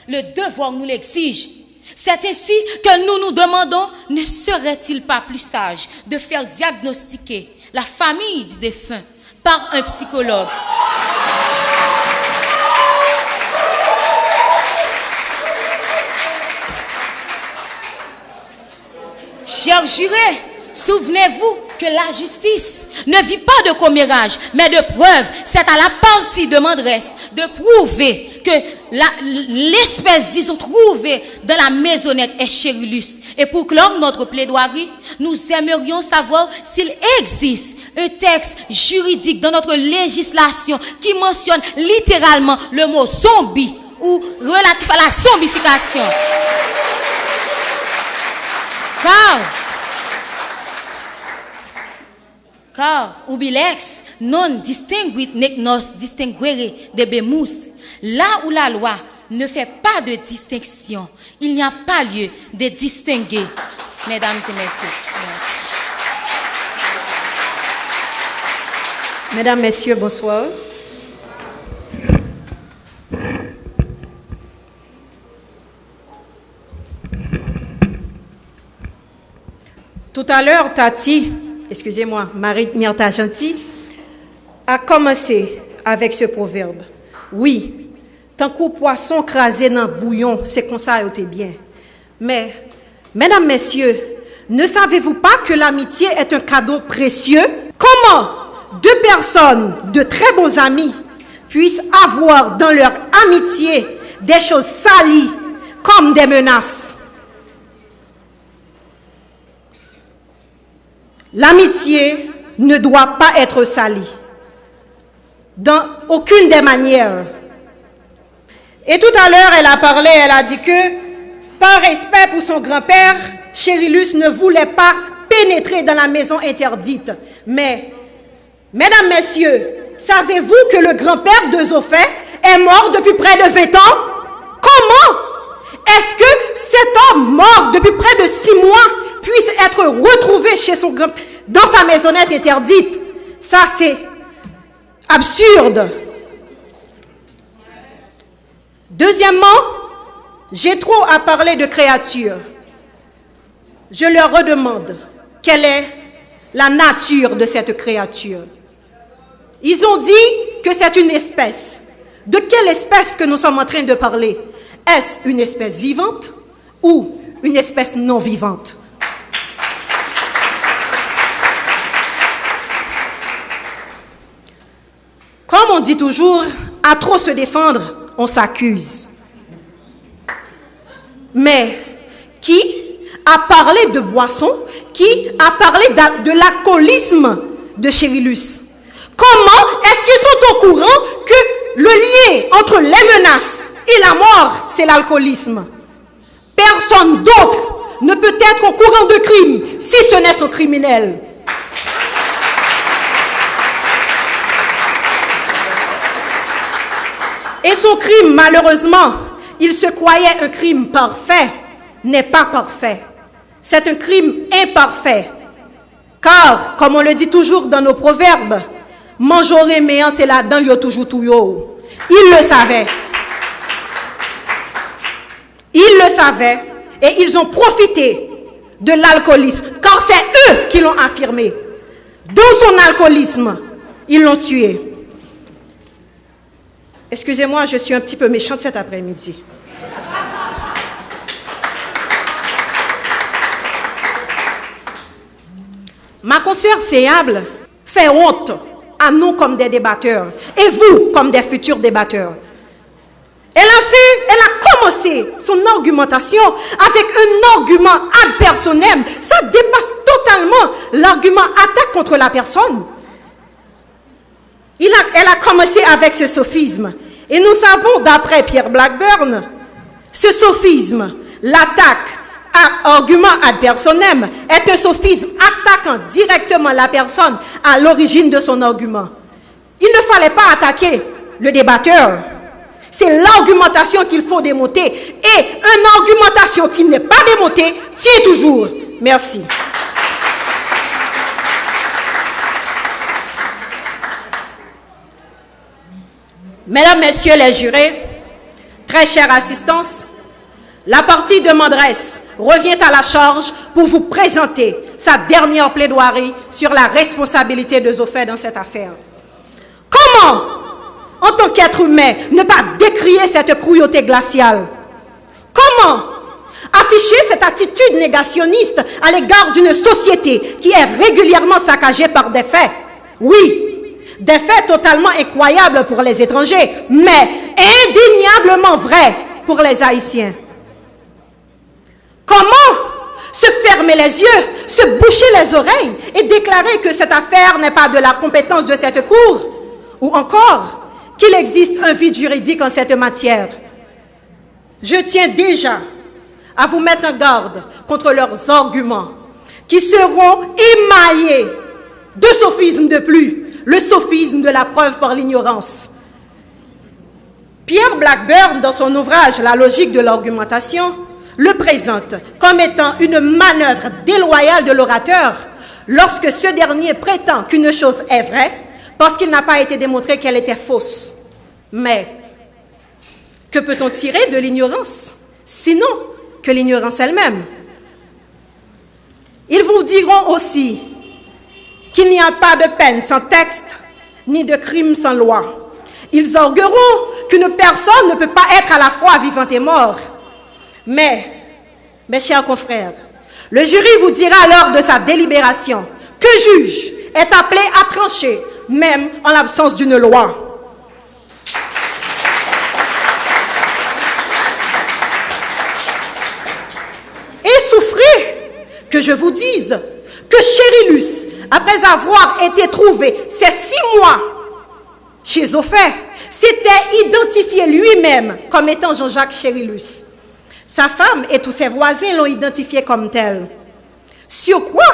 le devoir nous l'exige. C'est ainsi que nous nous demandons, ne serait-il pas plus sage de faire diagnostiquer la famille du défunt par un psychologue? Chers jurés, souvenez-vous que la justice ne vit pas de commérage, mais de preuves. C'est à la partie demanderesse de prouver que l'espèce, disons, trouvée dans la maisonnette est Chérulus. Et pour clore notre plaidoirie, nous aimerions savoir s'il existe un texte juridique dans notre législation qui mentionne littéralement le mot zombie ou relatif à la zombification. Car ubilex non distinguit nec nos distinguere de bemus. Là où la loi ne fait pas de distinction, il n'y a pas lieu de distinguer. Mesdames et messieurs. Mesdames, messieurs, bonsoir. Tout à l'heure, Tati, Marie-Myrta Gentil, a commencé avec ce proverbe. Oui, tant qu'au poisson crasé dans le bouillon, c'est comme ça, c'était bien. Mais, mesdames, messieurs, ne savez-vous pas que l'amitié est un cadeau précieux? Comment 2 personnes, de très bons amis, puissent avoir dans leur amitié des choses salies comme des menaces? L'amitié ne doit pas être salie, dans aucune des manières. Et tout à l'heure, elle a parlé, elle a dit que, par respect pour son grand-père, Chérulus ne voulait pas pénétrer dans la maison interdite. Mais, mesdames, messieurs, savez-vous que le grand-père de Zoffé est mort depuis près de 20 ans? Comment est-ce que cet homme mort depuis près de 6 mois puisse être retrouvé chez son grand dans sa maisonnette interdite? Ça, c'est absurde. Deuxièmement, Jéthro a parlé de créatures. Je leur redemande quelle est la nature de cette créature. Ils ont dit que c'est une espèce. De quelle espèce que nous sommes en train de parler? Est-ce une espèce vivante ou une espèce non vivante? Comme on dit toujours, à trop se défendre, on s'accuse. Mais qui a parlé de boisson? Qui a parlé de l'alcoolisme de Chérillus? Comment est-ce qu'ils sont au courant que le lien entre les menaces et la mort, c'est l'alcoolisme? Personne d'autre ne peut être au courant de crime si ce n'est son criminel. Et son crime, malheureusement, il se croyait un crime parfait, n'est pas parfait. C'est un crime imparfait. Car, comme on le dit toujours dans nos proverbes, mangeoré méant, c'est là dedans, il y a toujours tout yo. Ils le savaient. Ils le savaient et ils ont profité de l'alcoolisme, car c'est eux qui l'ont affirmé. Dans son alcoolisme, ils l'ont tué. Excusez-moi, je suis un petit peu méchante cet après-midi. Ma consoeur Séable fait honte à nous comme des débatteurs et vous comme des futurs débatteurs. Elle a commencé son argumentation avec un argument ad personam. Ça dépasse totalement l'argument attaque contre la personne. Elle a commencé avec ce sophisme. Et nous savons, d'après Pierre Blackburn, ce sophisme, l'attaque à argument ad personam, est un sophisme attaquant directement la personne à l'origine de son argument. Il ne fallait pas attaquer le débatteur. C'est l'argumentation qu'il faut démonter. Et une argumentation qui n'est pas démontée tient toujours. Merci. Mesdames, Messieurs les jurés, très chère assistance, la partie demanderesse revient à la charge pour vous présenter sa dernière plaidoirie sur la responsabilité de Zophé dans cette affaire. Comment, en tant qu'être humain, ne pas décrier cette cruauté glaciale? Comment afficher cette attitude négationniste à l'égard d'une société qui est régulièrement saccagée par des faits? Oui, des faits totalement incroyables pour les étrangers, mais indéniablement vrais pour les Haïtiens. Comment se fermer les yeux, se boucher les oreilles et déclarer que cette affaire n'est pas de la compétence de cette cour? Ou encore qu'il existe un vide juridique en cette matière? Je tiens déjà à vous mettre en garde contre leurs arguments qui seront émaillés de sophismes de plus, le sophisme de la preuve par l'ignorance. Pierre Blackburn, dans son ouvrage « La logique de l'argumentation », le présente comme étant une manœuvre déloyale de l'orateur lorsque ce dernier prétend qu'une chose est vraie parce qu'il n'a pas été démontré qu'elle était fausse. Mais que peut-on tirer de l'ignorance, sinon que l'ignorance elle-même? Ils vous diront aussi qu'il n'y a pas de peine sans texte, ni de crime sans loi. Ils argueront qu'une personne ne peut pas être à la fois vivante et morte. Mais, mes chers confrères, le jury vous dira lors de sa délibération que juge est appelé à trancher, même en l'absence d'une loi. Et souffrez que je vous dise que Chérillus, après avoir été trouvé ces 6 mois chez Zophé, s'était identifié lui-même comme étant Jean-Jacques Chérillus. Sa femme et tous ses voisins l'ont identifié comme tel. Sur quoi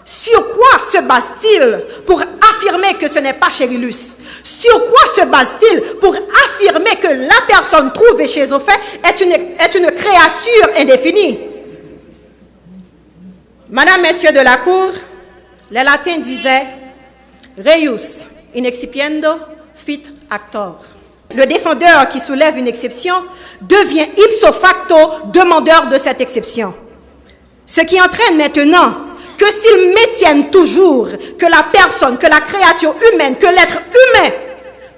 se base-t-il pour affirmer que ce n'est pas Chérillus? Sur quoi se base-t-il pour affirmer que la personne trouvée chez Zophé est une créature indéfinie? Madame, Messieurs de la Cour, les latins disaient « Reius in excipiendo fit actor ». Le défendeur qui soulève une exception devient ipso facto demandeur de cette exception. Ce qui entraîne maintenant que s'ils maintiennent toujours que la personne, que la créature humaine, que l'être humain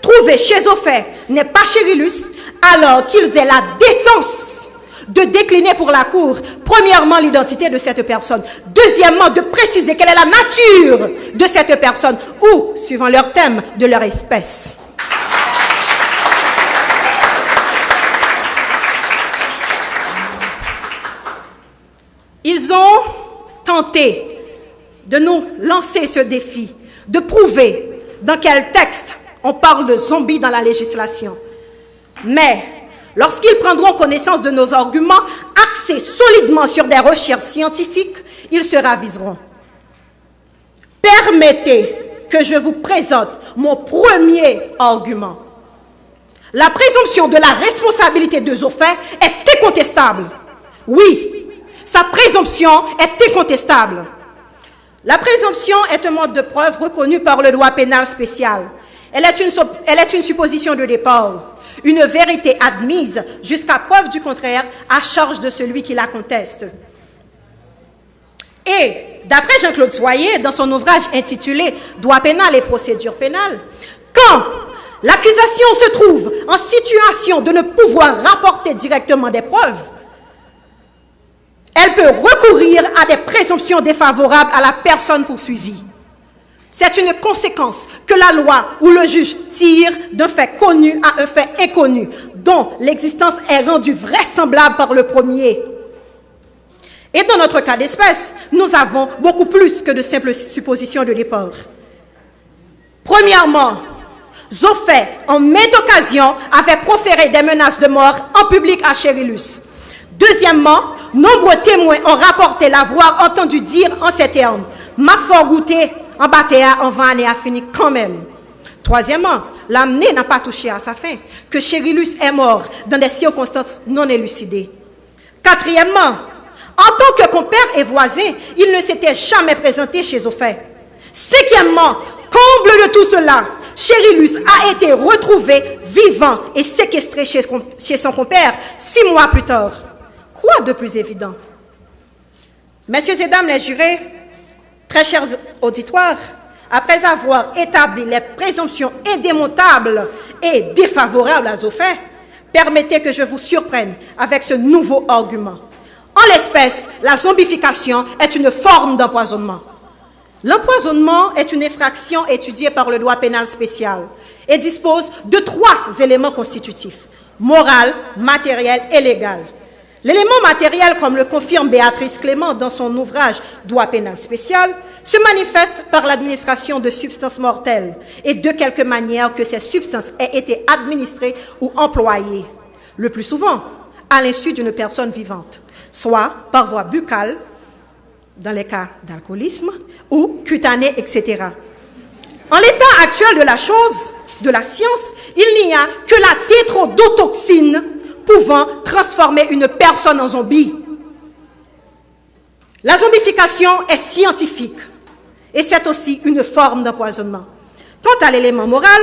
trouvé chez Zophé n'est pas Chérillus, alors qu'ils aient la décence de décliner pour la Cour, premièrement, l'identité de cette personne, deuxièmement, de préciser quelle est la nature de cette personne, ou, suivant leur thème, de leur espèce. Ils ont tenté de nous lancer ce défi, de prouver dans quel texte on parle de zombies dans la législation. Mais lorsqu'ils prendront connaissance de nos arguments axés solidement sur des recherches scientifiques, ils se raviseront. Permettez que je vous présente mon premier argument. La présomption de la responsabilité de Zophé est incontestable. Oui, sa présomption est incontestable. La présomption est un mode de preuve reconnu par le droit pénal spécial. Elle est une supposition de départ, une vérité admise jusqu'à preuve du contraire à charge de celui qui la conteste. Et d'après Jean-Claude Soyer, dans son ouvrage intitulé « Droit pénal et procédure pénale », quand l'accusation se trouve en situation de ne pouvoir rapporter directement des preuves, elle peut recourir à des présomptions défavorables à la personne poursuivie. C'est une conséquence que la loi ou le juge tire d'un fait connu à un fait inconnu, dont l'existence est rendue vraisemblable par le premier. Et dans notre cas d'espèce, nous avons beaucoup plus que de simples suppositions de départ. Premièrement, Zophé, en maintes occasions, avait proféré des menaces de mort en public à Chérillus. Deuxièmement, nombreux témoins ont rapporté l'avoir entendu dire en ces termes « m'a fort goûté, en bataille, en vain, et a fini quand même ». Troisièmement, l'amené n'a pas touché à sa fin, que Chérillus est mort dans des circonstances non élucidées. Quatrièmement, en tant que compère et voisin, il ne s'était jamais présenté chez Zophé. Cinquièmement, comble de tout cela, Chérillus a été retrouvé vivant et séquestré chez son compère 6 mois plus tard. Quoi de plus évident? Messieurs et dames les jurés, très chers auditoires, après avoir établi les présomptions indémontables et défavorables à Zophé, permettez que je vous surprenne avec ce nouveau argument. En l'espèce, la zombification est une forme d'empoisonnement. L'empoisonnement est une infraction étudiée par le droit pénal spécial et dispose de 3 éléments constitutifs, moral, matériel et légal. L'élément matériel, comme le confirme Béatrice Clément dans son ouvrage « Droit pénal spécial », se manifeste par l'administration de substances mortelles et de quelque manière que ces substances aient été administrées ou employées, le plus souvent à l'insu d'une personne vivante, soit par voie buccale, dans les cas d'alcoolisme, ou cutanée, etc. En l'état actuel de la chose, de la science, il n'y a que la tétrodotoxine pouvant transformer une personne en zombie. La zombification est scientifique et c'est aussi une forme d'empoisonnement. Quant à l'élément moral,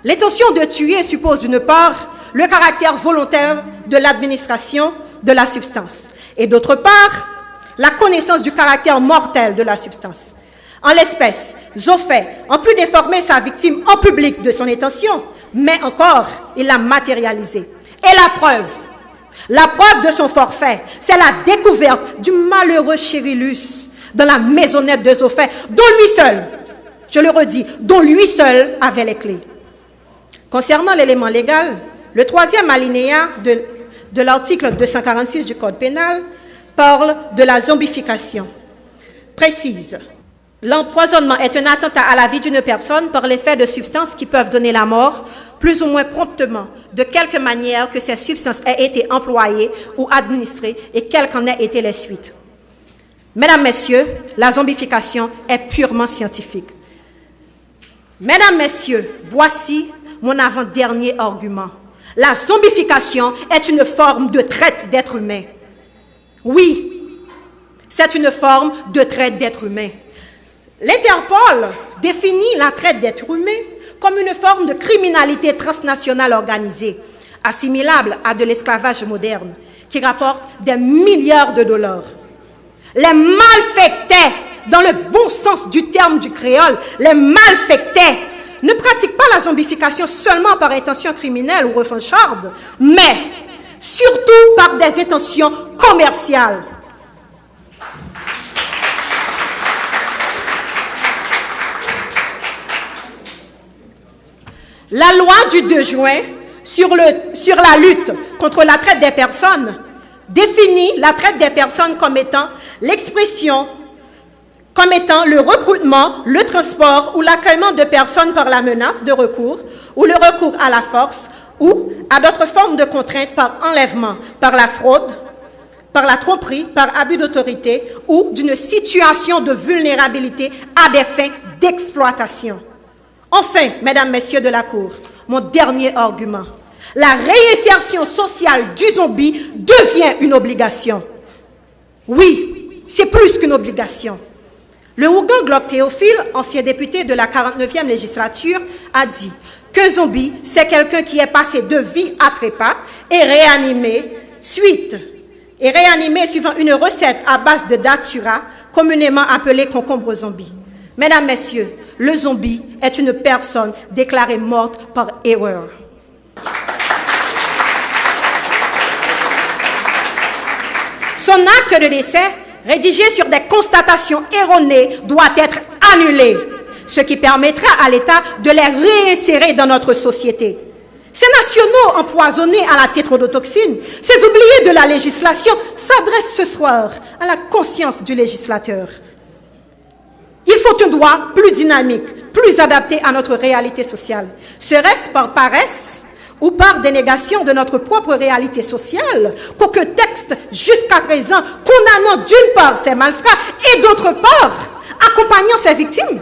l'intention de tuer suppose d'une part le caractère volontaire de l'administration de la substance et d'autre part la connaissance du caractère mortel de la substance. En l'espèce, Zophé, en plus d'informer sa victime en public de son intention, mais encore, il l'a matérialisée. Et la preuve de son forfait, c'est la découverte du malheureux Chérillus dans la maisonnette de Zophé, dont lui seul, je le redis, dont lui seul avait les clés. Concernant l'élément légal, le 3e alinéa de l'article 246 du Code pénal parle de la zombification. Précise, l'empoisonnement est un attentat à la vie d'une personne par l'effet de substances qui peuvent donner la mort, plus ou moins promptement, de quelque manière que ces substances aient été employées ou administrées et quelles qu'en aient été les suites. Mesdames, Messieurs, la zombification est purement scientifique. Mesdames, Messieurs, voici mon avant-dernier argument. La zombification est une forme de traite d'être humain. Oui, c'est une forme de traite d'être humain. L'Interpol définit la traite d'êtres humains comme une forme de criminalité transnationale organisée, assimilable à de l'esclavage moderne, qui rapporte des milliards de dollars. Les malfectés, dans le bon sens du terme du créole, les malfectés ne pratiquent pas la zombification seulement par intention criminelle ou revancharde, mais surtout par des intentions commerciales. La loi du 2 juin sur la lutte contre la traite des personnes définit la traite des personnes comme étant l'expression, comme étant le recrutement, le transport ou l'accueillement de personnes par la menace de recours ou le recours à la force ou à d'autres formes de contraintes par enlèvement, par la fraude, par la tromperie, par abus d'autorité ou d'une situation de vulnérabilité à des fins d'exploitation. Enfin, mesdames, messieurs de la Cour, mon dernier argument. La réinsertion sociale du zombie devient une obligation. Oui, c'est plus qu'une obligation. Le Ougan Glock Théophile, ancien député de la 49e législature, a dit qu'un zombie, c'est quelqu'un qui est passé de vie à trépas et réanimé suivant une recette à base de datura, communément appelée concombre zombie. Mesdames, messieurs, le zombie est une personne déclarée morte par erreur. Son acte de décès, rédigé sur des constatations erronées, doit être annulé, ce qui permettra à l'État de les réinsérer dans notre société. Ces nationaux empoisonnés à la tétrodotoxine, ces oubliés de la législation, s'adressent ce soir à la conscience du législateur. Il faut un droit plus dynamique, plus adapté à notre réalité sociale. Serait-ce par paresse ou par dénégation de notre propre réalité sociale qu'aucun texte jusqu'à présent condamnant d'une part ces malfrats et d'autre part accompagnant ces victimes?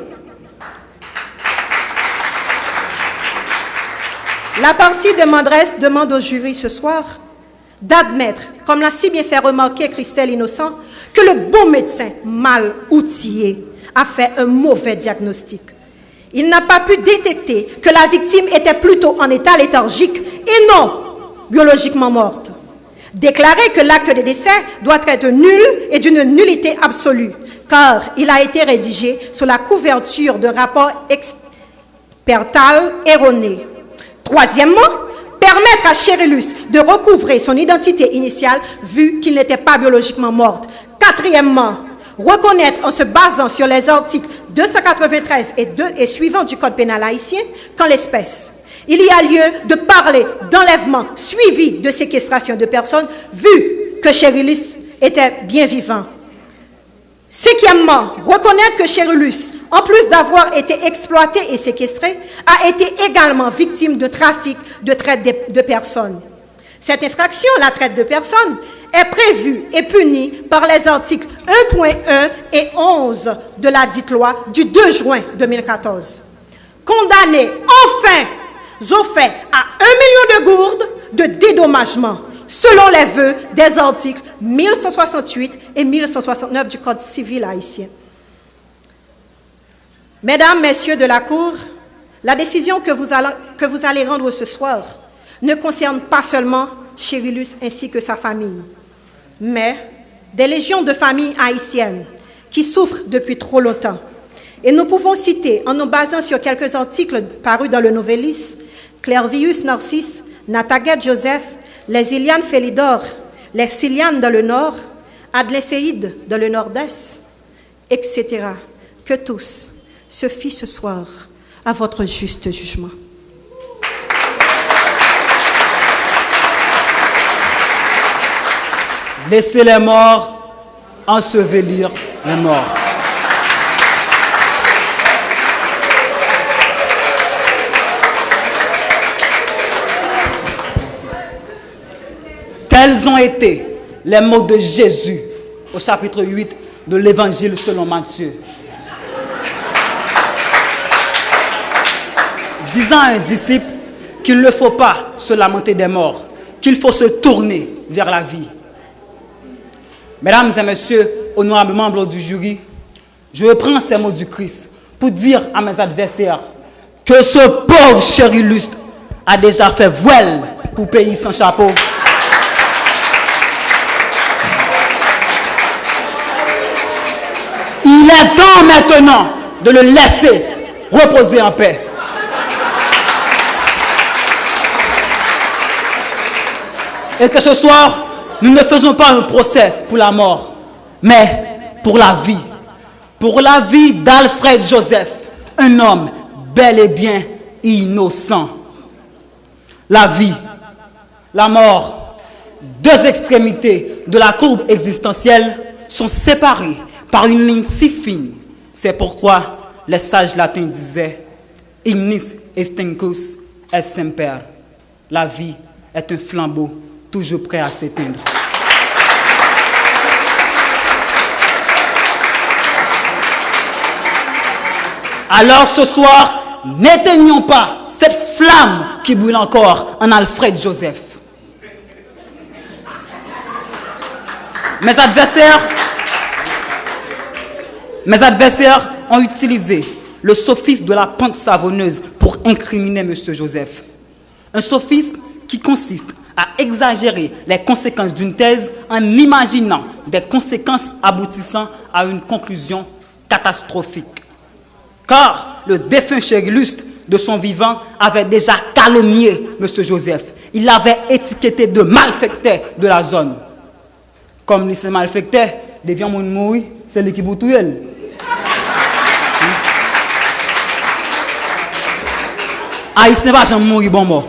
La partie demanderesse demande au jury ce soir d'admettre, comme l'a si bien fait remarquer Christelle Innocent, que le bon médecin mal outillé a fait un mauvais diagnostic. Il n'a pas pu détecter que la victime était plutôt en état léthargique et non biologiquement morte. Déclarer que l'acte de décès doit être nul et d'une nullité absolue, car il a été rédigé sous la couverture de rapports expertal erronés. Troisièmement, permettre à Chérillus de recouvrer son identité initiale vu qu'il n'était pas biologiquement mort. Quatrièmement, reconnaître en se basant sur les articles 293 et suivants du Code pénal haïtien qu'en l'espèce, il y a lieu de parler d'enlèvement suivi de séquestration de personnes vu que Chérillus était bien vivant. Cinquièmement, reconnaître que Chérillus, en plus d'avoir été exploité et séquestré, a été également victime de trafic de traite de personnes. Cette infraction, la traite de personnes, est prévue et punie par les articles 1.1 et 11 de la dite loi du 2 juin 2014. Condamner enfin aux faits à 1 million de gourdes de dédommagement, selon les vœux des articles 1168 et 1169 du Code civil haïtien. Mesdames, messieurs de la Cour, la décision que vous allez rendre ce soir ne concerne pas seulement Chérillus ainsi que sa famille, mais des légions de familles haïtiennes qui souffrent depuis trop longtemps. Et nous pouvons citer, en nous basant sur quelques articles parus dans le Novelis, Clervius Narcisse, Nataguette Joseph, les Iliane Félidor, les Siliane dans le nord, Adlécéide dans le nord-est, etc. Que tous se fient ce soir à votre juste jugement. Laissez les morts ensevelir les morts. Tels ont été les mots de Jésus au chapitre 8 de l'Évangile selon Matthieu. Disant à un disciple qu'il ne faut pas se lamenter des morts, qu'il faut se tourner vers la vie. Mesdames et messieurs, honorables membres du jury, Je reprends ces mots du Christ pour dire à mes adversaires que ce pauvre cher illustre a déjà fait voile pour payer sans chapeau. Il est temps maintenant de le laisser reposer en paix. Et que ce soir, nous ne faisons pas un procès pour la mort, mais pour la vie. Pour la vie d'Alfred Joseph, un homme bel et bien innocent. La vie, la mort, deux extrémités de la courbe existentielle sont séparées par une ligne si fine. C'est pourquoi les sages latins disaient « Ignis extinguus est semper ». La vie est un flambeau toujours prêt à s'éteindre. Alors ce soir, n'éteignons pas cette flamme qui brûle encore en Alfred Joseph. Mes adversaires ont utilisé le sophisme de la pente savonneuse pour incriminer M. Joseph. Un sophisme qui consiste à exagérer les conséquences d'une thèse en imaginant des conséquences aboutissant à une conclusion catastrophique. Car le défunt cher illustre de son vivant avait déjà calomnié M. Joseph. Il l'avait étiqueté de malfecteur de la zone. Comme il s'est malfecteur, depuis mon mourir, c'est l'équipe boutuelle. Haïtien va jamais mourir bon mort.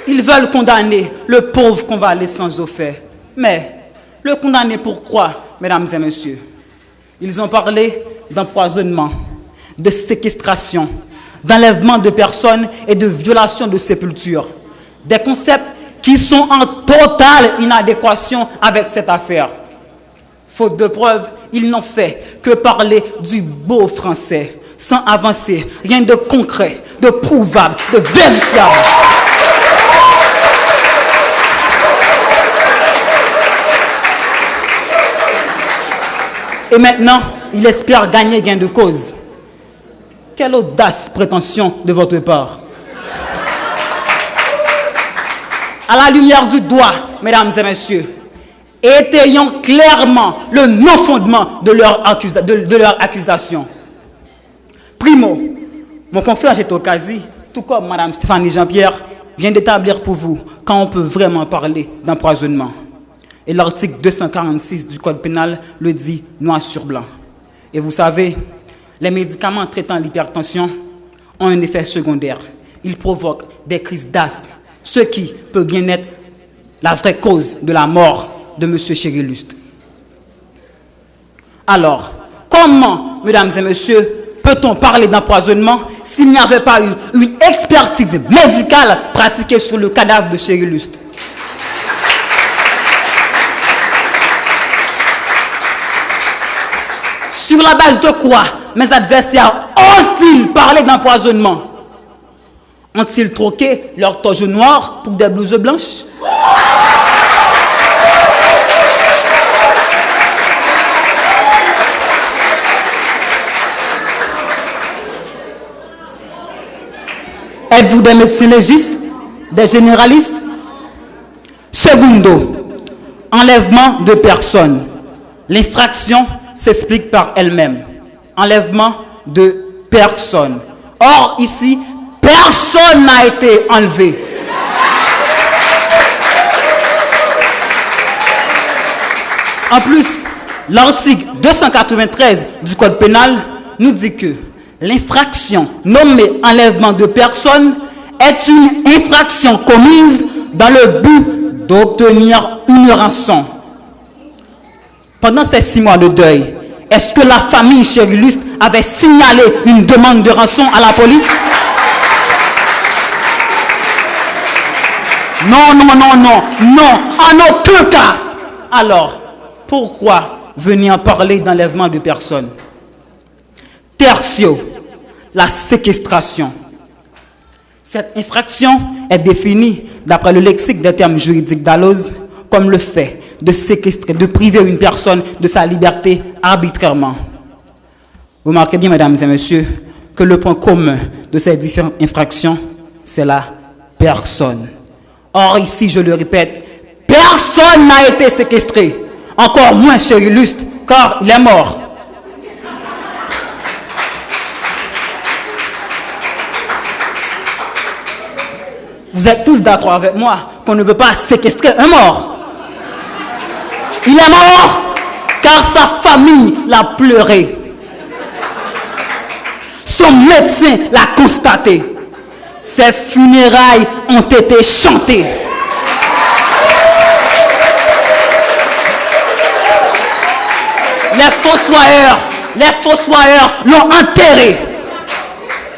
Ils veulent condamner le pauvre convalescent sans offert. Mais le condamner pourquoi, mesdames et messieurs? Ils ont parlé d'empoisonnement, de séquestration, d'enlèvement de personnes et de violation de sépulture. Des concepts qui sont en totale inadéquation avec cette affaire. Faute de preuves, ils n'ont fait que parler du beau français, sans avancer rien de concret, de prouvable, de vérifiable. Et maintenant, il espère gagner gain de cause. Quelle audace prétention de votre part. À la lumière du doigt, mesdames et messieurs, étayons clairement le non-fondement de leur accusation. Primo, mon confrère Gétocasi, tout comme madame Stéphanie Jean-Pierre, vient d'établir pour vous quand on peut vraiment parler d'empoisonnement. Et l'article 246 du Code pénal le dit noir sur blanc. Et vous savez, les médicaments traitant l'hypertension ont un effet secondaire. Ils provoquent des crises d'asthme, ce qui peut bien être la vraie cause de la mort de M. Chérillustre. Alors, comment, mesdames et messieurs, peut-on parler d'empoisonnement s'il n'y avait pas eu une expertise médicale pratiquée sur le cadavre de Chérillustre? Sur la base de quoi mes adversaires osent-ils parler d'empoisonnement? Ont-ils troqué leur toge noire pour des blouses blanches? Êtes-vous des médecins légistes, des généralistes? Secundo, enlèvement de personnes. L'infraction s'explique par elle-même. Enlèvement de personnes. Or, ici, personne n'a été enlevé. En plus, l'article 293 du Code pénal nous dit que l'infraction nommée enlèvement de personnes est une infraction commise dans le but d'obtenir une rançon. Pendant ces 6 mois de deuil, est-ce que la famille Chérillustre avait signalé une demande de rançon à la police? Non, non, non, non, non, en aucun cas. Alors, pourquoi venir parler d'enlèvement de personnes? Tertio, la séquestration. Cette infraction est définie, d'après le lexique des termes juridiques d'Alloz, comme le fait de séquestrer, de priver une personne de sa liberté arbitrairement. Remarquez bien, mesdames et messieurs, que le point commun de ces différentes infractions, c'est la personne. Or, ici, je le répète, personne n'a été séquestré, encore moins cher illustre, car il est mort. Vous êtes tous d'accord avec moi qu'on ne peut pas séquestrer un mort. Il est mort car sa famille l'a pleuré. Son médecin l'a constaté. Ses funérailles ont été chantées. Les fossoyeurs l'ont enterré.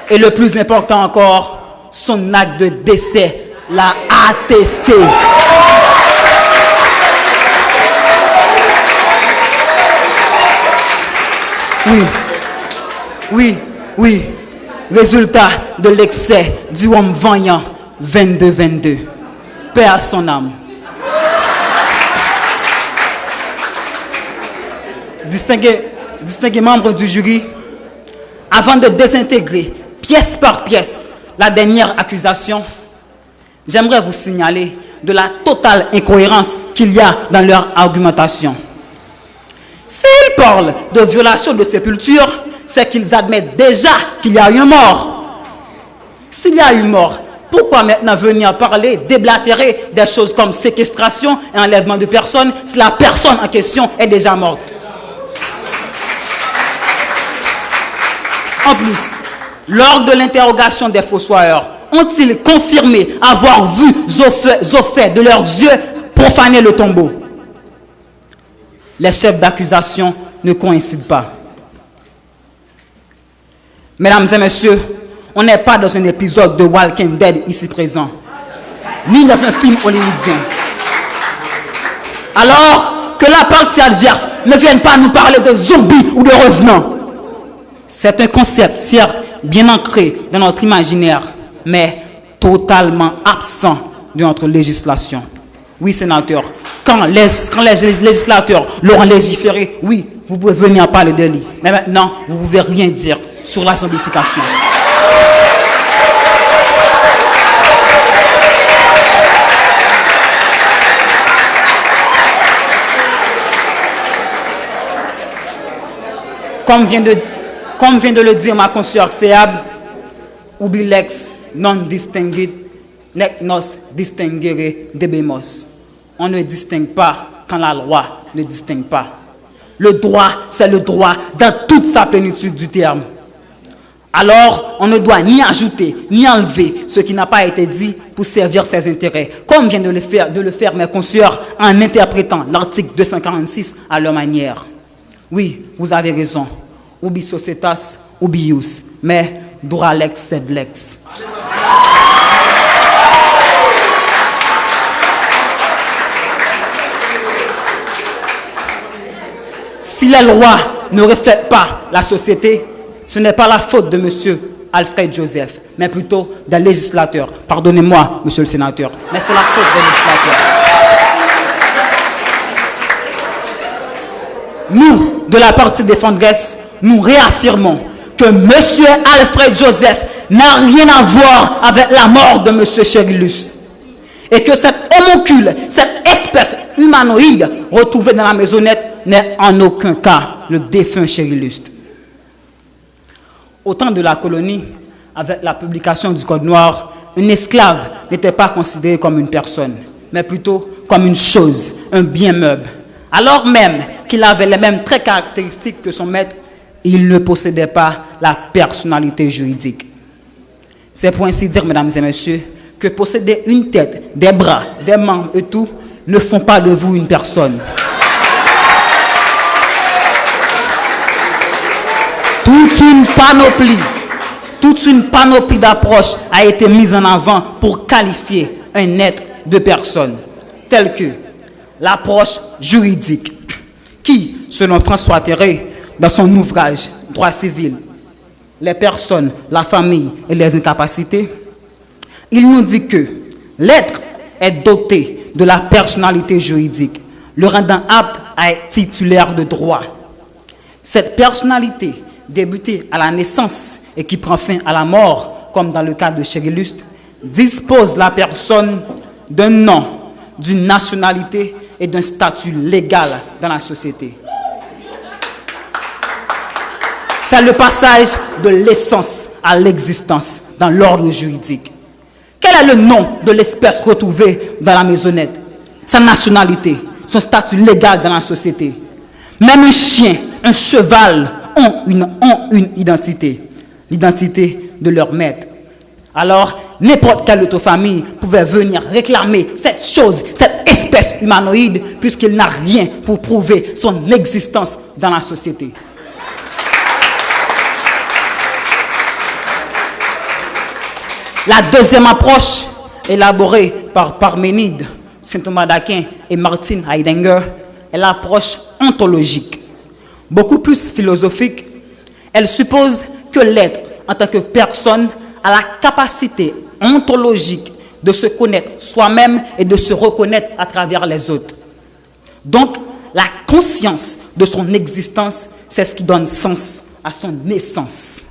Et le plus important encore, son acte de décès l'a attesté. Oui. Résultat de l'excès du homme vaillant 22-22. Paix à son âme. Distingués membres du jury, avant de désintégrer pièce par pièce la dernière accusation, j'aimerais vous signaler de la totale incohérence qu'il y a dans leur argumentation. S'ils parlent de violation de sépulture, c'est qu'ils admettent déjà qu'il y a eu un mort. S'il y a eu mort, pourquoi maintenant venir parler, déblatérer des choses comme séquestration et enlèvement de personnes si la personne en question est déjà morte? En plus, lors de l'interrogation des fossoyeurs, ont-ils confirmé avoir vu Zophé de leurs yeux profaner le tombeau? Les chefs d'accusation ne coïncident pas. Mesdames et messieurs, on n'est pas dans un épisode de Walking Dead ici présent, ni dans un film hollywoodien. Alors que la partie adverse ne vienne pas nous parler de zombies ou de revenants. C'est un concept, certes, bien ancré dans notre imaginaire, mais totalement absent de notre législation. Oui, sénateur, quand les législateurs l'auront légiféré, oui, vous pouvez venir parler de lui. Mais maintenant, vous ne pouvez rien dire sur la zombification. Comme vient de le dire ma consoeur Seab, ubi lex non distinguit, nec nos distinguere debemos. On ne distingue pas quand la loi ne distingue pas. Le droit, c'est le droit dans toute sa plénitude du terme. Alors, on ne doit ni ajouter, ni enlever ce qui n'a pas été dit pour servir ses intérêts, comme vient de le faire mes consoeurs en interprétant l'article 246 à leur manière. Oui, vous avez raison. Ubi societas, ubi ius. Mais dura lex sed lex. Si les lois ne reflètent pas la société, ce n'est pas la faute de M. Alfred Joseph, mais plutôt des législateurs. Pardonnez-moi, monsieur le sénateur, mais c'est la faute des législateurs. Nous, de la partie défenderesse, nous réaffirmons que M. Alfred Joseph n'a rien à voir avec la mort de M. Cherilus. Et que cet homoncule, cette espèce humanoïde retrouvée dans la maisonnette n'est en aucun cas le défunt Cherilus. Au temps de la colonie, avec la publication du Code noir, un esclave n'était pas considéré comme une personne, mais plutôt comme une chose, un bien meuble. Alors même qu'il avait les mêmes traits caractéristiques que son maître, il ne possédait pas la personnalité juridique. C'est pour ainsi dire, mesdames et messieurs, que posséder une tête, des bras, des membres et tout ne font pas de vous une personne. Toute une panoplie d'approches a été mise en avant pour qualifier un être de personne, telle que l'approche juridique, qui, selon François Terré, dans son ouvrage « Droit civil, les personnes, la famille et les incapacités », il nous dit que l'être est doté de la personnalité juridique, le rendant apte à être titulaire de droit. Cette personnalité, débutée à la naissance et qui prend fin à la mort, comme dans le cas de Chérilus, dispose la personne d'un nom, d'une nationalité et d'un statut légal dans la société. C'est le passage de l'essence à l'existence dans l'ordre juridique. Quel est le nom de l'espèce retrouvée dans la maisonnette? Sa nationalité, son statut légal dans la société. Même un chien, un cheval ont une identité, l'identité de leur maître. Alors, n'importe quelle autre famille pouvait venir réclamer cette chose, cette espèce humanoïde, puisqu'il n'a rien pour prouver son existence dans la société. La deuxième approche, élaborée par Parménide, Saint Thomas d'Aquin et Martin Heidegger, est l'approche ontologique. Beaucoup plus philosophique, elle suppose que l'être, en tant que personne, a la capacité ontologique de se connaître soi-même et de se reconnaître à travers les autres. Donc, la conscience de son existence, c'est ce qui donne sens à son essence.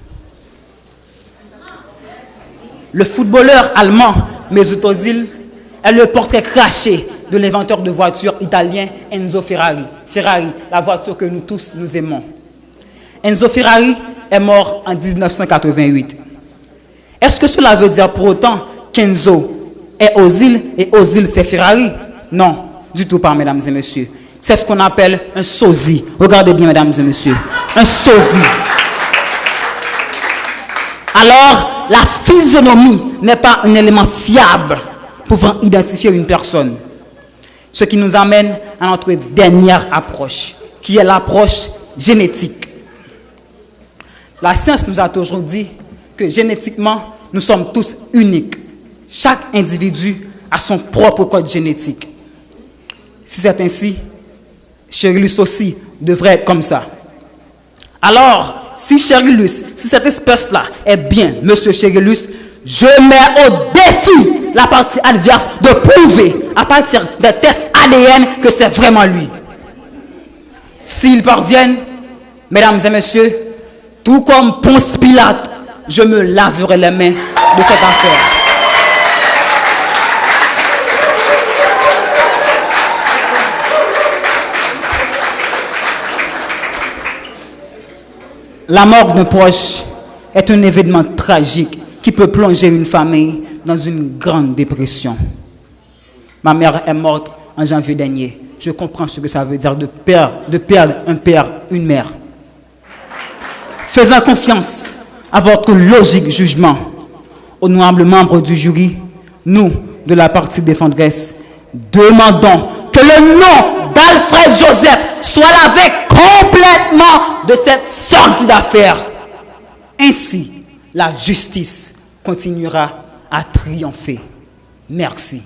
Le footballeur allemand Mesut Özil est le portrait craché de l'inventeur de voitures italien Enzo Ferrari. Ferrari, la voiture que nous tous nous aimons. Enzo Ferrari est mort en 1988. Est-ce que cela veut dire pour autant qu'Enzo est Özil et Özil c'est Ferrari? Non, du tout pas, mesdames et messieurs. C'est ce qu'on appelle un sosie. Regardez bien, mesdames et messieurs. Un sosie. Alors, la physionomie n'est pas un élément fiable pouvant identifier une personne. Ce qui nous amène à notre dernière approche, qui est l'approche génétique. La science nous a toujours dit que génétiquement, nous sommes tous uniques. Chaque individu a son propre code génétique. Si c'est ainsi, Chérilus aussi devrait être comme ça. Alors, si Chérilus, si cette espèce-là est bien Monsieur Chérilus, je mets au défi la partie adverse de prouver à partir des tests ADN que c'est vraiment lui. S'ils parviennent, mesdames et messieurs, tout comme Ponce Pilate, je me laverai les mains de cette affaire. La mort d'un proche est un événement tragique qui peut plonger une famille dans une grande dépression. Ma mère est morte en janvier dernier. Je comprends ce que ça veut dire de perdre un père, une mère. Faisant confiance à votre logique jugement, honorables membres du jury, nous, de la partie défenderesse, demandons que le nom d'Alfred Joseph soit lavé complètement de cette sorte d'affaires. Ainsi, la justice continuera à triompher. Merci.